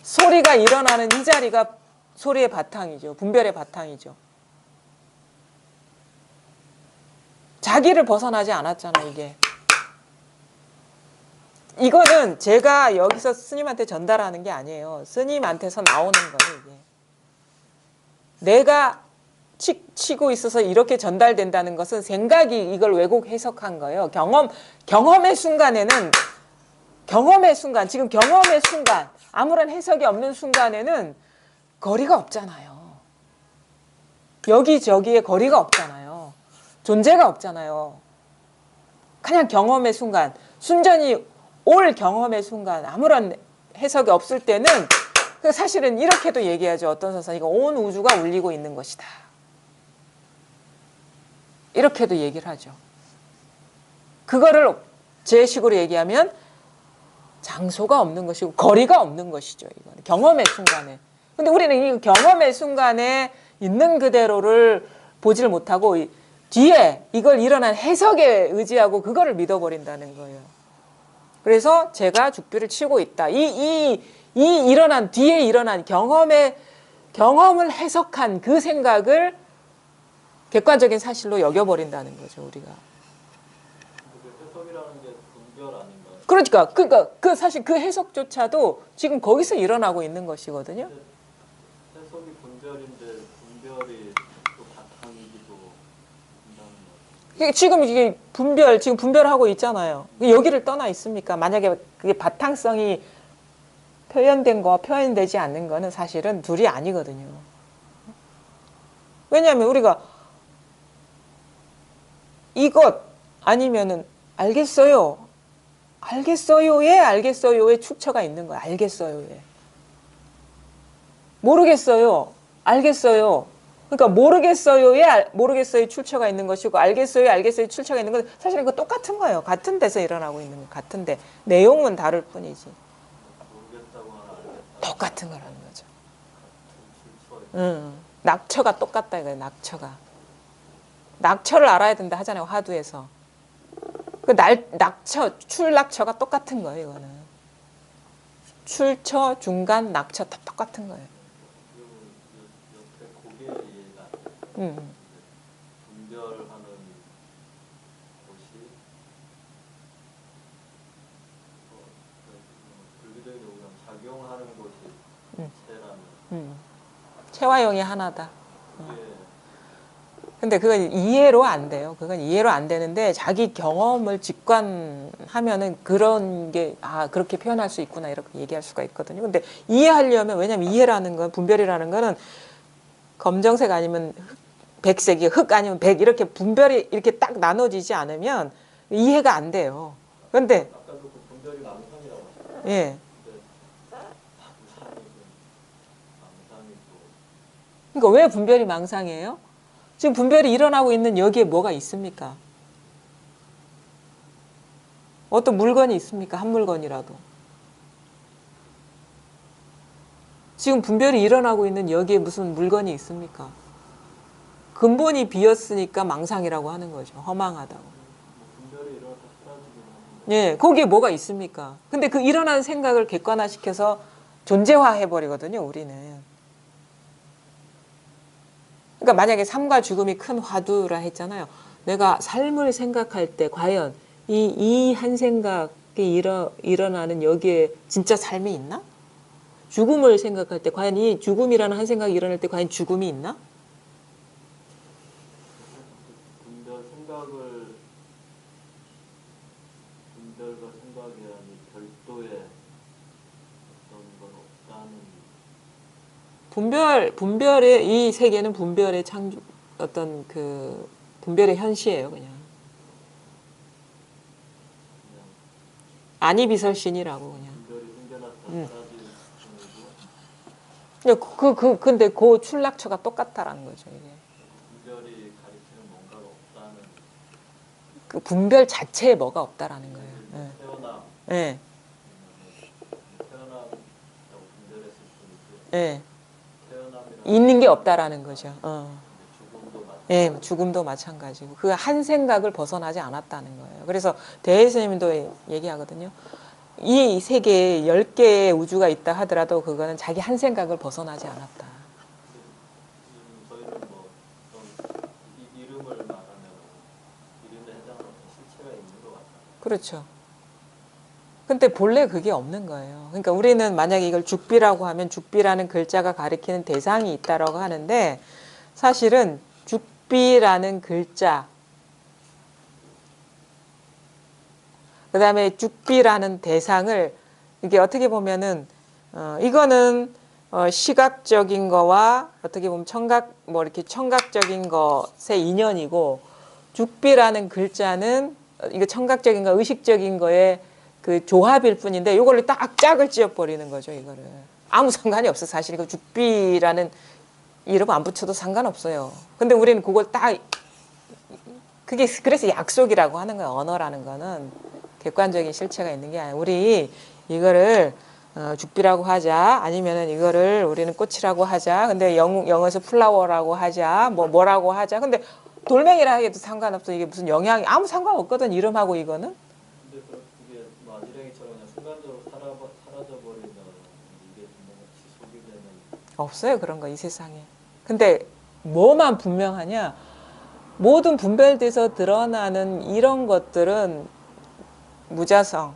소리가 일어나는 이 자리가 소리의 바탕이죠. 분별의 바탕이죠. 자기를 벗어나지 않았잖아, 이게. 이거는 제가 여기서 스님한테 전달하는 게 아니에요. 스님한테서 나오는 거예요, 이게. 내가 치고 있어서 이렇게 전달된다는 것은 생각이 이걸 왜곡 해석한 거예요. 경험의 순간에는, 지금 경험의 순간, 아무런 해석이 없는 순간에는 거리가 없잖아요. 여기저기에 거리가 없잖아요. 존재가 없잖아요. 그냥 경험의 순간, 순전히 올 경험의 순간, 아무런 해석이 없을 때는 사실은 이렇게도 얘기하죠. 어떤 선생님이 온 우주가 울리고 있는 것이다. 이렇게도 얘기를 하죠. 그거를 제 식으로 얘기하면 장소가 없는 것이고 거리가 없는 것이죠. 이거는 경험의 순간에. 근데 우리는 이 경험의 순간에 있는 그대로를 보지를 못하고 뒤에 이걸 일어난 해석에 의지하고 그거를 믿어버린다는 거예요. 그래서 제가 죽비를 치고 있다. 이 일어난 뒤에 일어난 경험을 해석한 그 생각을 객관적인 사실로 여겨버린다는 거죠, 우리가. 해석이라는 게 분별 아닌가요? 그러니까 그 사실 그 해석조차도 지금 거기서 일어나고 있는 것이거든요. 해석이 분별인데 분별이 또 바탕이기도 한다는 거죠. 지금 이게 지금 분별하고 있잖아요. 여기를 떠나 있습니까? 만약에 그게 바탕성이 표현된 거, 표현되지 않는 거는 사실은 둘이 아니거든요. 왜냐하면 우리가 이것 아니면은 알겠어요의 출처가 있는 거야. 알겠어요에. 모르겠어요. 알겠어요. 그러니까 모르겠어요의 출처가 있는 것이고 알겠어요의 출처가 있는 건 사실은 이거 똑같은 거예요. 같은 데서 일어나고 있는 거 같은데 내용은 다를 뿐이지. 모르겠다고 하나 알겠다. 똑같은 거라는 거죠. 출처에. 낙처가 똑같다 이거예요. 낙처를 알아야 된다 하잖아요. 화두에서. 그 출낙처가 똑같은 거예요. 이거는. 출처, 중간, 낙처 다 똑같은 거예요. 옆에 고개 이해가 분별하는 체화용이 하나다. 그게 근데 그건 이해로 안 돼요. 그건 이해로 안 되는데 자기 경험을 직관하면은 그런 게 그렇게 표현할 수 있구나 이렇게 얘기할 수가 있거든요. 근데 이해하려면 왜냐면 이해라는 건 분별이라는 거는 검정색 아니면 백색이 흑 아니면 백 이렇게 분별이 이렇게 딱 나눠지지 않으면 이해가 안 돼요. 근데 아까도 그 분별이 망상이라고 하셨죠. 예. 근데 망상이고 그러니까 왜 분별이 망상이에요? 지금 분별이 일어나고 있는 여기에 뭐가 있습니까? 어떤 물건이 있습니까? 한 물건이라도. 지금 분별이 일어나고 있는 여기에 무슨 물건이 있습니까? 근본이 비었으니까 망상이라고 하는 거죠. 허망하다고. 분별이 일어나서 사라지긴 하는데 예, 거기에 뭐가 있습니까? 근데 그 일어나는 생각을 객관화시켜서 존재화해버리거든요, 우리는. 그러니까 만약에 삶과 죽음이 큰 화두라 했잖아요. 내가 삶을 생각할 때 과연 이 한 생각이 일어나는 여기에 진짜 삶이 있나? 죽음을 생각할 때 과연 이 죽음이라는 한 생각이 일어날 때 과연 죽음이 있나? 분별과 생각이라니 별도의 어떤 건 없다는 분별의 이 세계는 분별의 창조 어떤 그 분별의 현시예요, 그냥. 그냥 아니비설신이라고 그냥. 분별이 생겨났다 음. 사라지는 근데 그 출락처가 똑같다라는 거죠, 이게. 분별이 가리키는 뭔가가 없다는 그 분별 자체에 뭐가 없다라는 거예요. 예. 태어남 예. 태어남이라고 분별했을 뿐이지 예. 태어남이라는 있는 게 없다라는 거죠. 죽음도 마찬가지 예, 죽음도 마찬가지고 그 한 생각을 벗어나지 않았다는 거예요. 그래서 대스님도 얘기하거든요. 이 세계에 10개의 우주가 있다 하더라도 그거는 자기 한 생각을 벗어나지 않았다. 저희는 뭐 어떤 이름을 말하면 이름에 해당하는 어떤 실체가 있는 것 같아요. 그렇죠. 근데 본래 그게 없는 거예요. 그러니까 우리는 만약에 이걸 죽비라고 하면 죽비라는 글자가 가리키는 대상이 있다라고 하는데 사실은 죽비라는 글자 그 다음에 죽비라는 대상을 이게 어떻게 보면은 이거는 시각적인 거와 어떻게 보면 청각 뭐 이렇게 청각적인 것의 인연이고 죽비라는 글자는 이거 청각적인 거 의식적인 거에 그 조합일 뿐인데 이걸로 딱 짝을 지어버리는 거죠. 이거를 아무 상관이 없어. 사실 이거 죽비라는 이름 안 붙여도 상관없어요. 근데 우리는 그걸 딱 그게 그래서 약속이라고 하는 거예요. 언어라는 거는 객관적인 실체가 있는 게 아니라 우리 이거를 죽비라고 하자 아니면은 이거를 우리는 꽃이라고 하자. 근데 영어에서 플라워라고 하자. 뭐라고 하자. 근데 돌멩이라 해도 상관없어. 이게 무슨 영향이 아무 상관없거든. 이름하고 이거는. 근데 그게 뭐 아지랭이처럼 그냥 순간적으로 사라져버리면 이게 뭔가 지속이 되는 없어요. 그런 거 이 세상에. 근데 뭐만 분명하냐. 모든 분별돼서 드러나는 이런 것들은 무자성,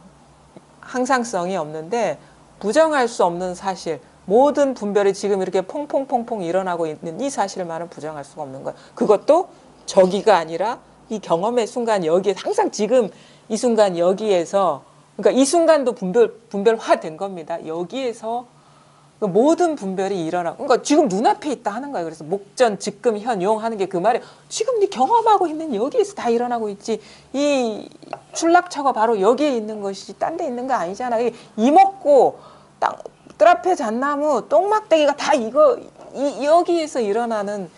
항상성이 없는데 부정할 수 없는 사실 모든 분별이 지금 이렇게 퐁퐁퐁퐁 일어나고 있는 이 사실만은 부정할 수가 없는 거예요. 그것도 저기가 아니라 이 경험의 순간 여기에 항상 지금 이 순간 여기에서 그러니까 이 순간도 분별화된 겁니다. 여기에서 모든 분별이 일어나고 그러니까 지금 눈앞에 있다 하는 거예요. 그래서 목전, 즉금, 현, 용 하는 게 그 말이에요. 지금 네 경험하고 있는 여기에서 다 일어나고 있지. 이 출락처가 바로 여기에 있는 것이지 딴 데 있는 거 아니잖아. 이먹고 뜰 앞에 잣나무, 똥막대기가 다 여기에서 일어나는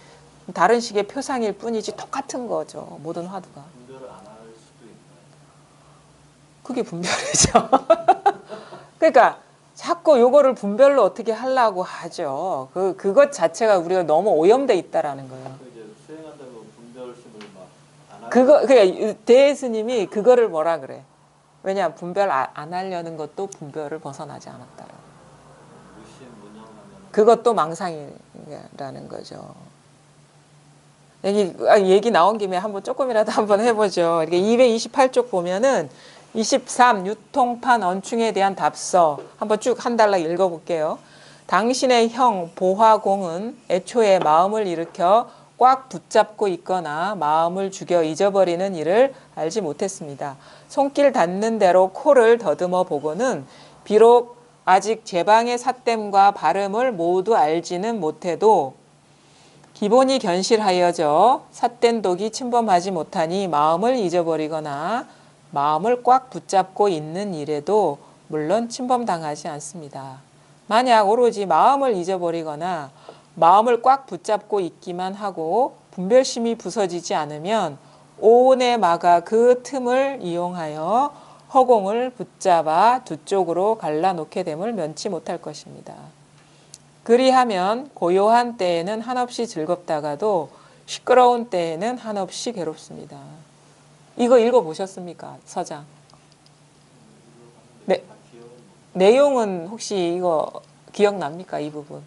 다른 식의 표상일 뿐이지 똑같은 거죠. 모든 화두가. 분별을 안 할 수도 있나요? 그게 분별이죠. 그러니까 자꾸 요거를 분별로 어떻게 하려고 하죠. 그것 자체가 우리가 너무 오염돼 있다라는 거예요. 그 이제 수행한다고 분별심을 막안 그러니까 대스님이 그거를 뭐라 그래? 왜냐 분별 안 하려는 것도 분별을 벗어나지 않았다. 무심문영하면 그것도 망상이라는 거죠. 얘기 나온 김에 한번 조금이라도 한번 해보죠. 이렇게 228쪽 보면은 23 유통판 언충에 대한 답서 한번 쭉 한 달락 읽어볼게요. 당신의 형 보화공은 애초에 마음을 일으켜 꽉 붙잡고 있거나 마음을 죽여 잊어버리는 일을 알지 못했습니다. 손길 닿는 대로 코를 더듬어 보고는 비록 아직 제방의 삿됨과 발음을 모두 알지는 못해도 기본이 견실하여져 삿된 독이 침범하지 못하니 마음을 잊어버리거나 마음을 꽉 붙잡고 있는 일에도 물론 침범당하지 않습니다. 만약 오로지 마음을 잊어버리거나 마음을 꽉 붙잡고 있기만 하고 분별심이 부서지지 않으면 오온에 막아 그 틈을 이용하여 허공을 붙잡아 두 쪽으로 갈라놓게 됨을 면치 못할 것입니다. 그리하면 고요한 때에는 한없이 즐겁다가도 시끄러운 때에는 한없이 괴롭습니다. 이거 읽어보셨습니까? 서장. 네. 내용은 혹시 이거 기억납니까? 이 부분.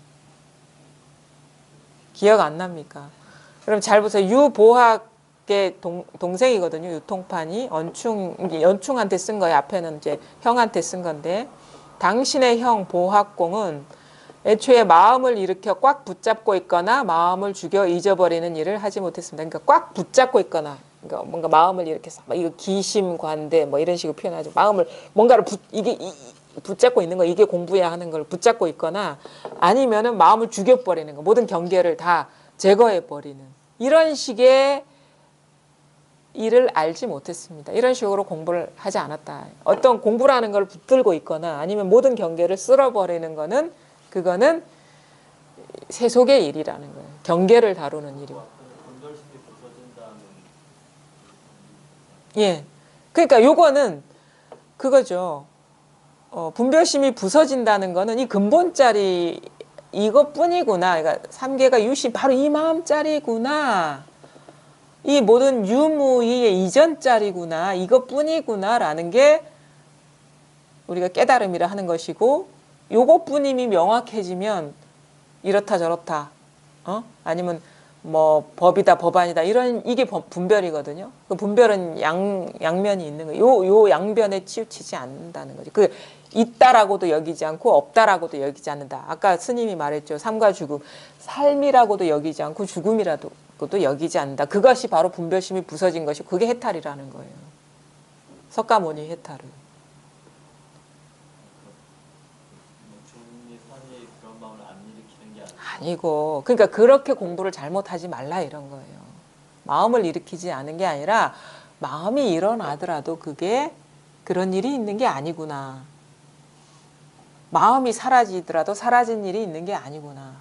기억 안 납니까? 그럼 잘 보세요. 유보학의 동생이거든요. 유통판이 연충한테 쓴 거예요. 앞에는 이제 형한테 쓴 건데, 당신의 형 보학공은 애초에 마음을 일으켜 꽉 붙잡고 있거나 마음을 죽여 잊어버리는 일을 하지 못했습니다. 그러니까 꽉 붙잡고 있거나, 그러니까 뭔가 마음을 이렇게 이거 기심관대 뭐 이런 식으로 표현하죠. 마음을 뭔가를 붙잡고 있는 거, 이게 공부해야 하는 걸 붙잡고 있거나 아니면은 마음을 죽여버리는 거, 모든 경계를 다 제거해버리는 이런 식의 일을 알지 못했습니다. 이런 식으로 공부를 하지 않았다. 어떤 공부라는 걸 붙들고 있거나 아니면 모든 경계를 쓸어버리는 거는 그거는 세속의 일이라는 거예요. 경계를 다루는 일이고. 분별심이 부서진다는. 예. 그러니까 요거는 그거죠. 분별심이 부서진다는 거는 이 근본짜리 이것뿐이구나. 그러니까 삼계가 유심 바로 이 마음짜리구나. 이 모든 유무의 이전짜리구나. 이것뿐이구나라는 게 우리가 깨달음이라 하는 것이고, 요것뿐임이 명확해지면 이렇다 저렇다, 아니면 뭐 법이다 법안이다 이런 이게 분별이거든요. 그 분별은 양면이 있는 거예요. 요 양변에 치우치지 않는다는 거죠. 그 있다라고도 여기지 않고 없다라고도 여기지 않는다. 아까 스님이 말했죠. 삶과 죽음, 삶이라고도 여기지 않고 죽음이라고도 여기지 않는다. 그것이 바로 분별심이 부서진 것이 그게 해탈이라는 거예요. 석가모니 해탈을. 중리산이 그런 마음을 안 일으키는 게 아니고. 아니고, 그러니까 그렇게 공부를 잘못하지 말라 이런 거예요. 마음을 일으키지 않은 게 아니라 마음이 일어나더라도 그게 그런 일이 있는 게 아니구나. 마음이 사라지더라도 사라진 일이 있는 게 아니구나.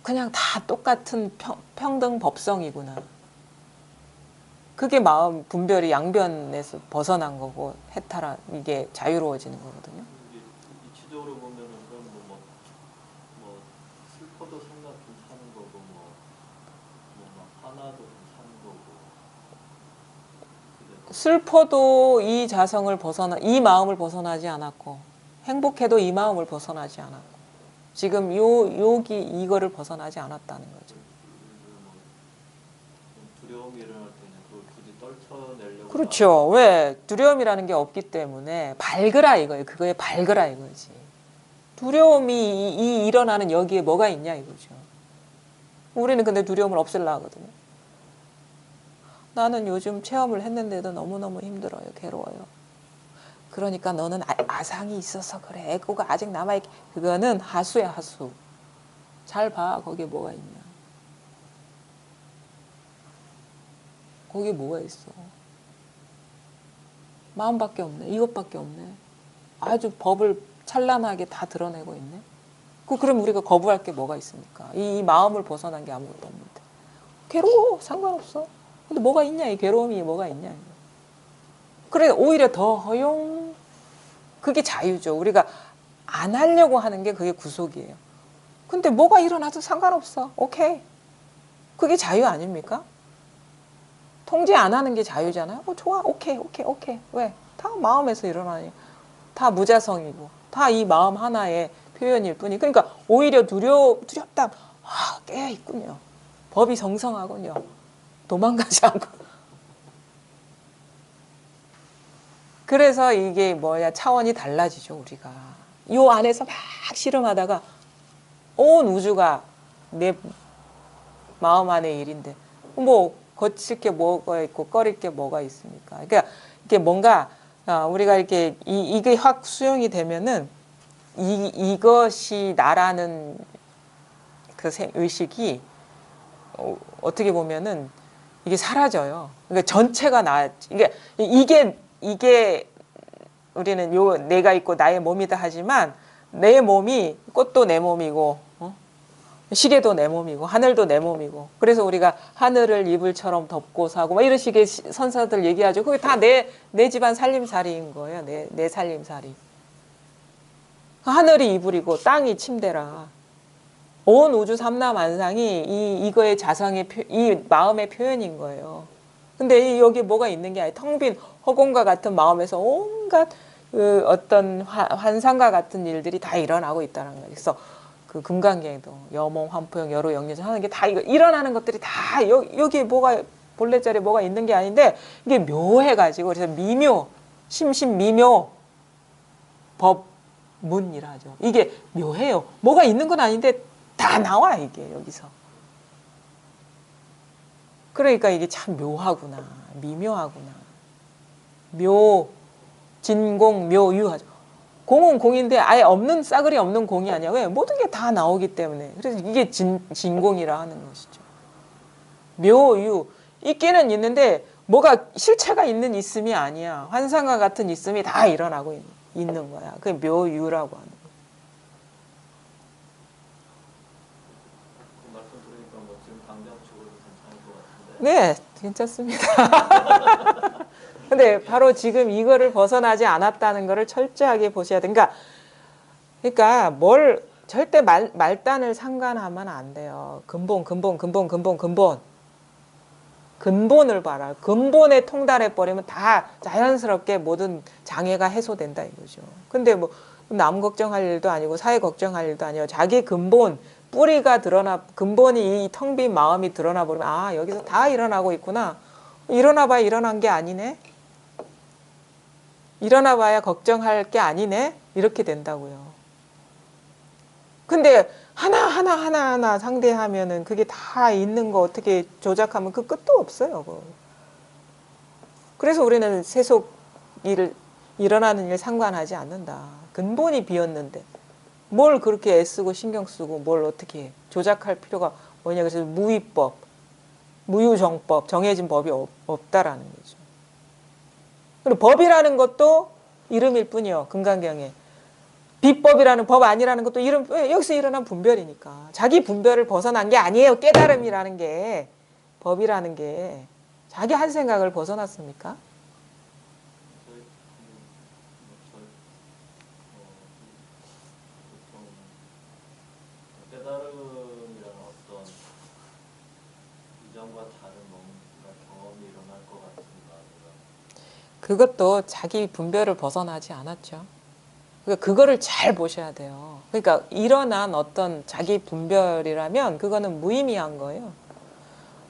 그냥 다 똑같은 평등 법성이구나. 그게 마음 분별이 양변에서 벗어난 거고 해탈한 이게 자유로워지는 거거든요. 이치적으로 보면은 그럼 뭐 슬퍼도 생각 괜찮은 거고 막 화나도 괜찮은 거고. 슬퍼도 이 자성을 이 마음을 벗어나지 않았고, 행복해도 이 마음을 벗어나지 않았고, 지금 여기 이거를 벗어나지 않았다는 거죠. 두려움이 일어날 때 그걸 굳이 떨쳐내려고. 그렇죠. 왜? 두려움이라는 게 없기 때문에 밝으라 이거예요. 그거에 밝으라 이거지. 두려움이 일어나는 여기에 뭐가 있냐 이거죠. 우리는 근데 두려움을 없애려고 하거든요. 나는 요즘 체험을 했는데도 너무너무 힘들어요. 괴로워요. 그러니까 너는 아상이 있어서 그래. 에고가 아직 남아있기. 그거는 하수야 하수. 잘 봐. 거기에 뭐가 있냐. 거기에 뭐가 있어. 마음밖에 없네. 이것밖에 없네. 아주 법을 찬란하게 다 드러내고 있네. 그럼 우리가 거부할 게 뭐가 있습니까? 이 마음을 벗어난 게 아무것도 없는데. 괴로워. 상관없어. 근데 뭐가 있냐, 이 괴로움이 뭐가 있냐. 그래, 오히려 더 허용. 그게 자유죠. 우리가 안 하려고 하는 게 그게 구속이에요. 근데 뭐가 일어나도 상관없어. 오케이. 그게 자유 아닙니까? 통제 안 하는 게 자유잖아요. 좋아. 오케이. 왜? 다 마음에서 일어나니. 다 무자성이고. 다 이 마음 하나의 표현일 뿐이. 그러니까 오히려 두렵다. 깨어있군요. 법이 성성하군요. 도망가지 않고. 그래서 이게 차원이 달라지죠, 우리가. 요 안에서 막 씨름하다가 온 우주가 내 마음 안의 일인데 뭐 거칠 게 뭐가 있고 꺼릴 게 뭐가 있습니까? 그러니까 이게 뭔가 우리가 이렇게 이게 확 수용이 되면은 이것이 나라는 그 의식이 어떻게 보면은 이게 사라져요. 그러니까 전체가 이게 우리는 내가 있고 나의 몸이다 하지만 내 몸이 꽃도 내 몸이고 시계도 내 몸이고 하늘도 내 몸이고 그래서 우리가 하늘을 이불처럼 덮고 사고 막 이런 식의 선사들 얘기하죠. 그게 다 내 집안 살림살이인 거예요. 내 살림살이. 하늘이 이불이고 땅이 침대라. 온 우주 삼라만상이 이거의 이 마음의 표현인 거예요. 근데 여기 뭐가 있는 게 아니라 텅 빈 허공과 같은 마음에서 온갖 그 어떤 환상과 같은 일들이 다 일어나고 있다는 거예요. 그래서 그 금강경도 여몽, 환포영, 여로, 영유전 하는 게 다 이거 일어나는 것들이 다 여기 뭐가 본래 자리에 뭐가 있는 게 아닌데 이게 묘해가지고 그래서 미묘, 심신미묘 법문이라 하죠. 이게 묘해요. 뭐가 있는 건 아닌데 다 나와 이게 여기서. 그러니까 이게 참 묘하구나, 미묘하구나. 묘, 진공, 묘유하죠. 공은 공인데 아예 없는 싸그리 없는 공이 아니야. 왜? 모든 게 다 나오기 때문에. 그래서 이게 진공이라 하는 것이죠. 묘유. 있기는 있는데 뭐가 실체가 있음이 아니야. 환상과 같은 있음이 다 일어나고 있는 거야. 그게 묘유라고 하는 거야. 그 말씀 들으니까 뭐 지금 당장 죽어도 괜찮을 것 같은데. 네, 괜찮습니다. 근데 바로 지금 이거를 벗어나지 않았다는 거를 철저하게 보셔야 돼. 그러니까 뭘 절대 말단을 상관하면 안 돼요. 근본을 봐라. 근본에 통달해 버리면 다 자연스럽게 모든 장애가 해소된다 이거죠. 근데 뭐 남 걱정할 일도 아니고 사회 걱정할 일도 아니에요. 자기 근본 뿌리가 근본이 이 텅 빈 마음이 드러나 버리면 여기서 다 일어나고 있구나. 일어나 봐야 일어난 게 아니네. 일어나 봐야 걱정할 게 아니네. 이렇게 된다고요. 근데 하나 상대하면은 그게 다 있는 거 어떻게 조작하면 그 끝도 없어요. 그거. 그래서 우리는 세속 일어나는 일 상관하지 않는다. 근본이 비었는데 뭘 그렇게 애쓰고 신경 쓰고 뭘 어떻게 조작할 필요가 뭐냐. 그래서 무위법, 무유정법, 정해진 법이 없다라는 거죠. 그리고 법이라는 것도 이름일 뿐이요. 금강경에. 비법이라는 법 아니라는 것도 여기서 일어난 분별이니까. 자기 분별을 벗어난 게 아니에요. 깨달음이라는 게. 법이라는 게. 자기 한 생각을 벗어났습니까? 깨달음이라는 어떤 이전과 다른 뭔가 경험이 일어날 것 같은가. 그것도 자기 분별을 벗어나지 않았죠. 그러니까 그거를 잘 보셔야 돼요. 그러니까 일어난 어떤 자기 분별이라면 그거는 무의미한 거예요.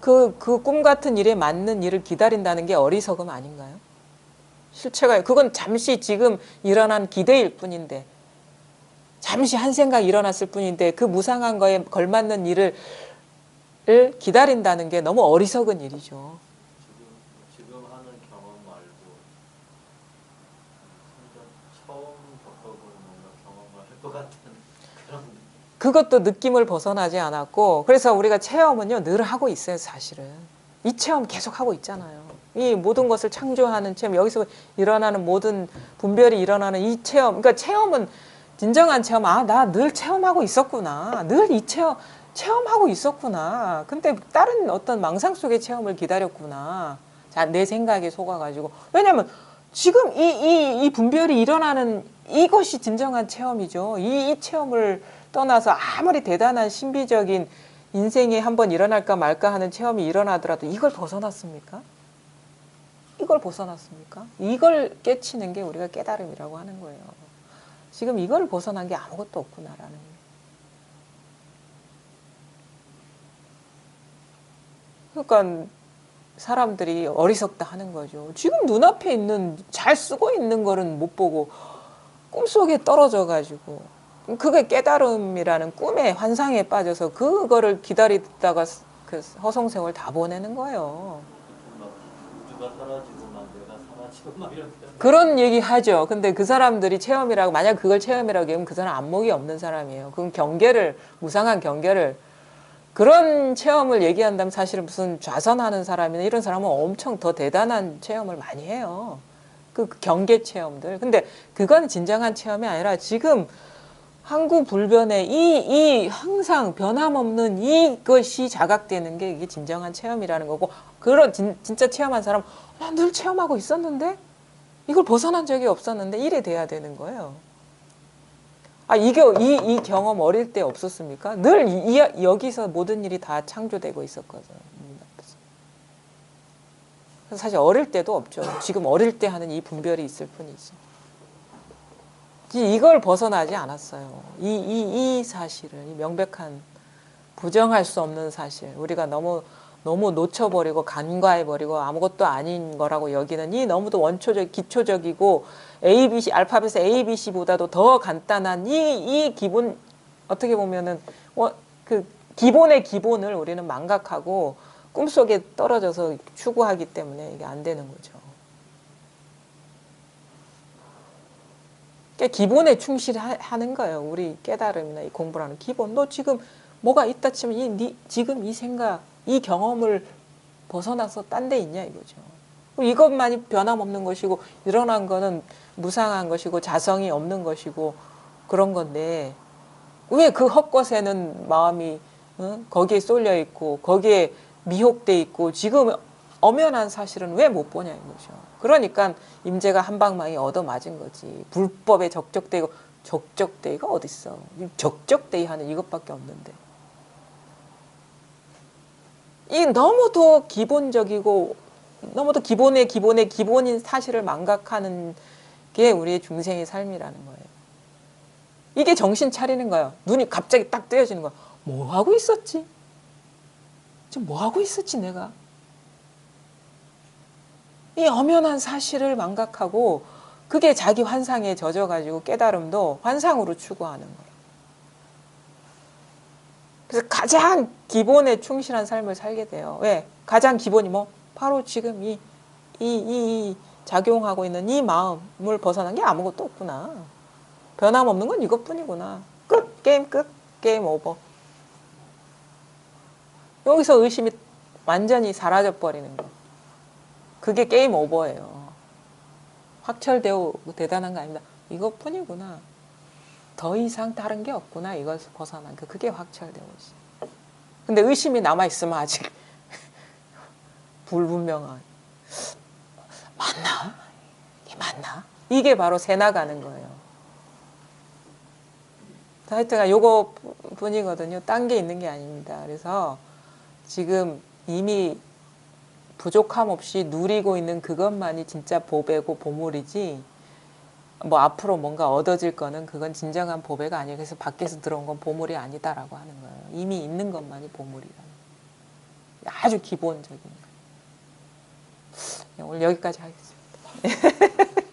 그 꿈 같은 일에 맞는 일을 기다린다는 게 어리석음 아닌가요? 실체가 그건 잠시 지금 일어난 기대일 뿐인데 잠시 한 생각 일어났을 뿐인데 그 무상한 거에 걸맞는 일을 기다린다는 게 너무 어리석은 일이죠. 지금 하는 경험 말고 처음 겪어보는 뭔가 경험을 할 것 같은 그런. 그것도 느낌을 벗어나지 않았고 그래서 우리가 체험은요 늘 하고 있어요. 사실은 이 체험 계속 하고 있잖아요. 이 모든 것을 창조하는 체험, 여기서 일어나는 모든 분별이 일어나는 이 체험. 그러니까 체험은 진정한 체험. 나 늘 체험하고 있었구나. 늘 이 체험하고 있었구나. 근데 다른 어떤 망상 속의 체험을 기다렸구나. 자, 내 생각에 속아가지고. 왜냐면 지금 이 분별이 일어나는 이것이 진정한 체험이죠. 이 체험을 떠나서 아무리 대단한 신비적인 인생에 한번 일어날까 말까 하는 체험이 일어나더라도 이걸 벗어났습니까? 이걸 벗어났습니까? 이걸 깨치는 게 우리가 깨달음이라고 하는 거예요. 지금 이걸 벗어난 게 아무것도 없구나라는 거예요. 그러니까 사람들이 어리석다 하는 거죠. 지금 눈앞에 있는 잘 쓰고 있는 거는 못 보고 꿈속에 떨어져 가지고 그게 깨달음이라는 꿈의 환상에 빠져서 그거를 기다리다가 그 허송세월 다 보내는 거예요. 막 우주가 사라지고 막 내가 사라지고 막 이런 그런 얘기 하죠. 근데 그 사람들이 체험이라고, 만약 그걸 체험이라고 하면 그 사람 안목이 없는 사람이에요. 그건 경계를, 무상한 경계를, 그런 체험을 얘기한다면 사실은 무슨 좌선하는 사람이나 이런 사람은 엄청 더 대단한 체험을 많이 해요. 그 경계 체험들. 근데 그건 진정한 체험이 아니라 지금 항구불변의 이 항상 변함없는 이것이 자각되는 게 이게 진정한 체험이라는 거고, 그런 진짜 체험한 사람, 늘 체험하고 있었는데? 이걸 벗어난 적이 없었는데 이래 돼야 되는 거예요. 이 경험 어릴 때 없었습니까? 늘 여기서 모든 일이 다 창조되고 있었거든. 그래서 사실 어릴 때도 없죠. 지금 어릴 때 하는 이 분별이 있을 뿐이지. 이걸 벗어나지 않았어요. 이 사실을, 이 명백한 부정할 수 없는 사실, 우리가 너무 놓쳐버리고 간과해버리고 아무것도 아닌 거라고 여기는 이 너무도 원초적, 기초적이고 ABC, 알파벳의 ABC보다도 더 간단한 이 기본, 어떻게 보면은 그 기본의 기본을 우리는 망각하고 꿈속에 떨어져서 추구하기 때문에 이게 안 되는 거죠. 그러니까 기본에 충실하는 거예요. 우리 깨달음이나 이 공부라는 기본. 너 지금 뭐가 있다 치면 지금 이 생각, 이 경험을 벗어나서 딴 데 있냐 이거죠. 이것만이 변함없는 것이고 일어난 거는 무상한 것이고 자성이 없는 것이고 그런 건데 왜 그 헛것에는 마음이 거기에 쏠려 있고 거기에 미혹돼 있고 지금 엄연한 사실은 왜 못 보냐 이거죠. 그러니까 임재가 한방망이 얻어맞은 거지. 불법에 적적대기가 어딨어. 적적대기 하는 이것밖에 없는데. 이 너무도 기본적이고 너무도 기본인 사실을 망각하는 게 우리의 중생의 삶이라는 거예요. 이게 정신 차리는 거예요. 눈이 갑자기 딱 뜨여지는 거야. 뭐 하고 있었지? 지금 뭐 하고 있었지 내가? 이 엄연한 사실을 망각하고 그게 자기 환상에 젖어가지고 깨달음도 환상으로 추구하는 거예요. 그래서 가장 기본에 충실한 삶을 살게 돼요. 왜? 가장 기본이 뭐? 바로 지금 이 작용하고 있는 이 마음을 벗어난 게 아무것도 없구나. 변함없는 건 이것뿐이구나. 끝! 게임 끝! 게임 오버. 여기서 의심이 완전히 사라져버리는 거. 그게 게임 오버예요. 확철되고 대단한 거 아닙니다. 이것뿐이구나. 더 이상 다른 게 없구나. 이것을 벗어난 거. 그게 확철되고 있어요. 근데 의심이 남아있으면 아직 불분명한. 맞나? 이게 맞나? 이게 바로 새 나가는 거예요. 하여튼 요거 뿐이거든요. 딴 게 있는 게 아닙니다. 그래서 지금 이미 부족함 없이 누리고 있는 그것만이 진짜 보배고 보물이지 뭐 앞으로 뭔가 얻어질 거는 그건 진정한 보배가 아니에요. 그래서 밖에서 들어온 건 보물이 아니다라고 하는 거예요. 이미 있는 것만이 보물이라는 거예요. 아주 기본적인 거예요. 오늘 여기까지 하겠습니다.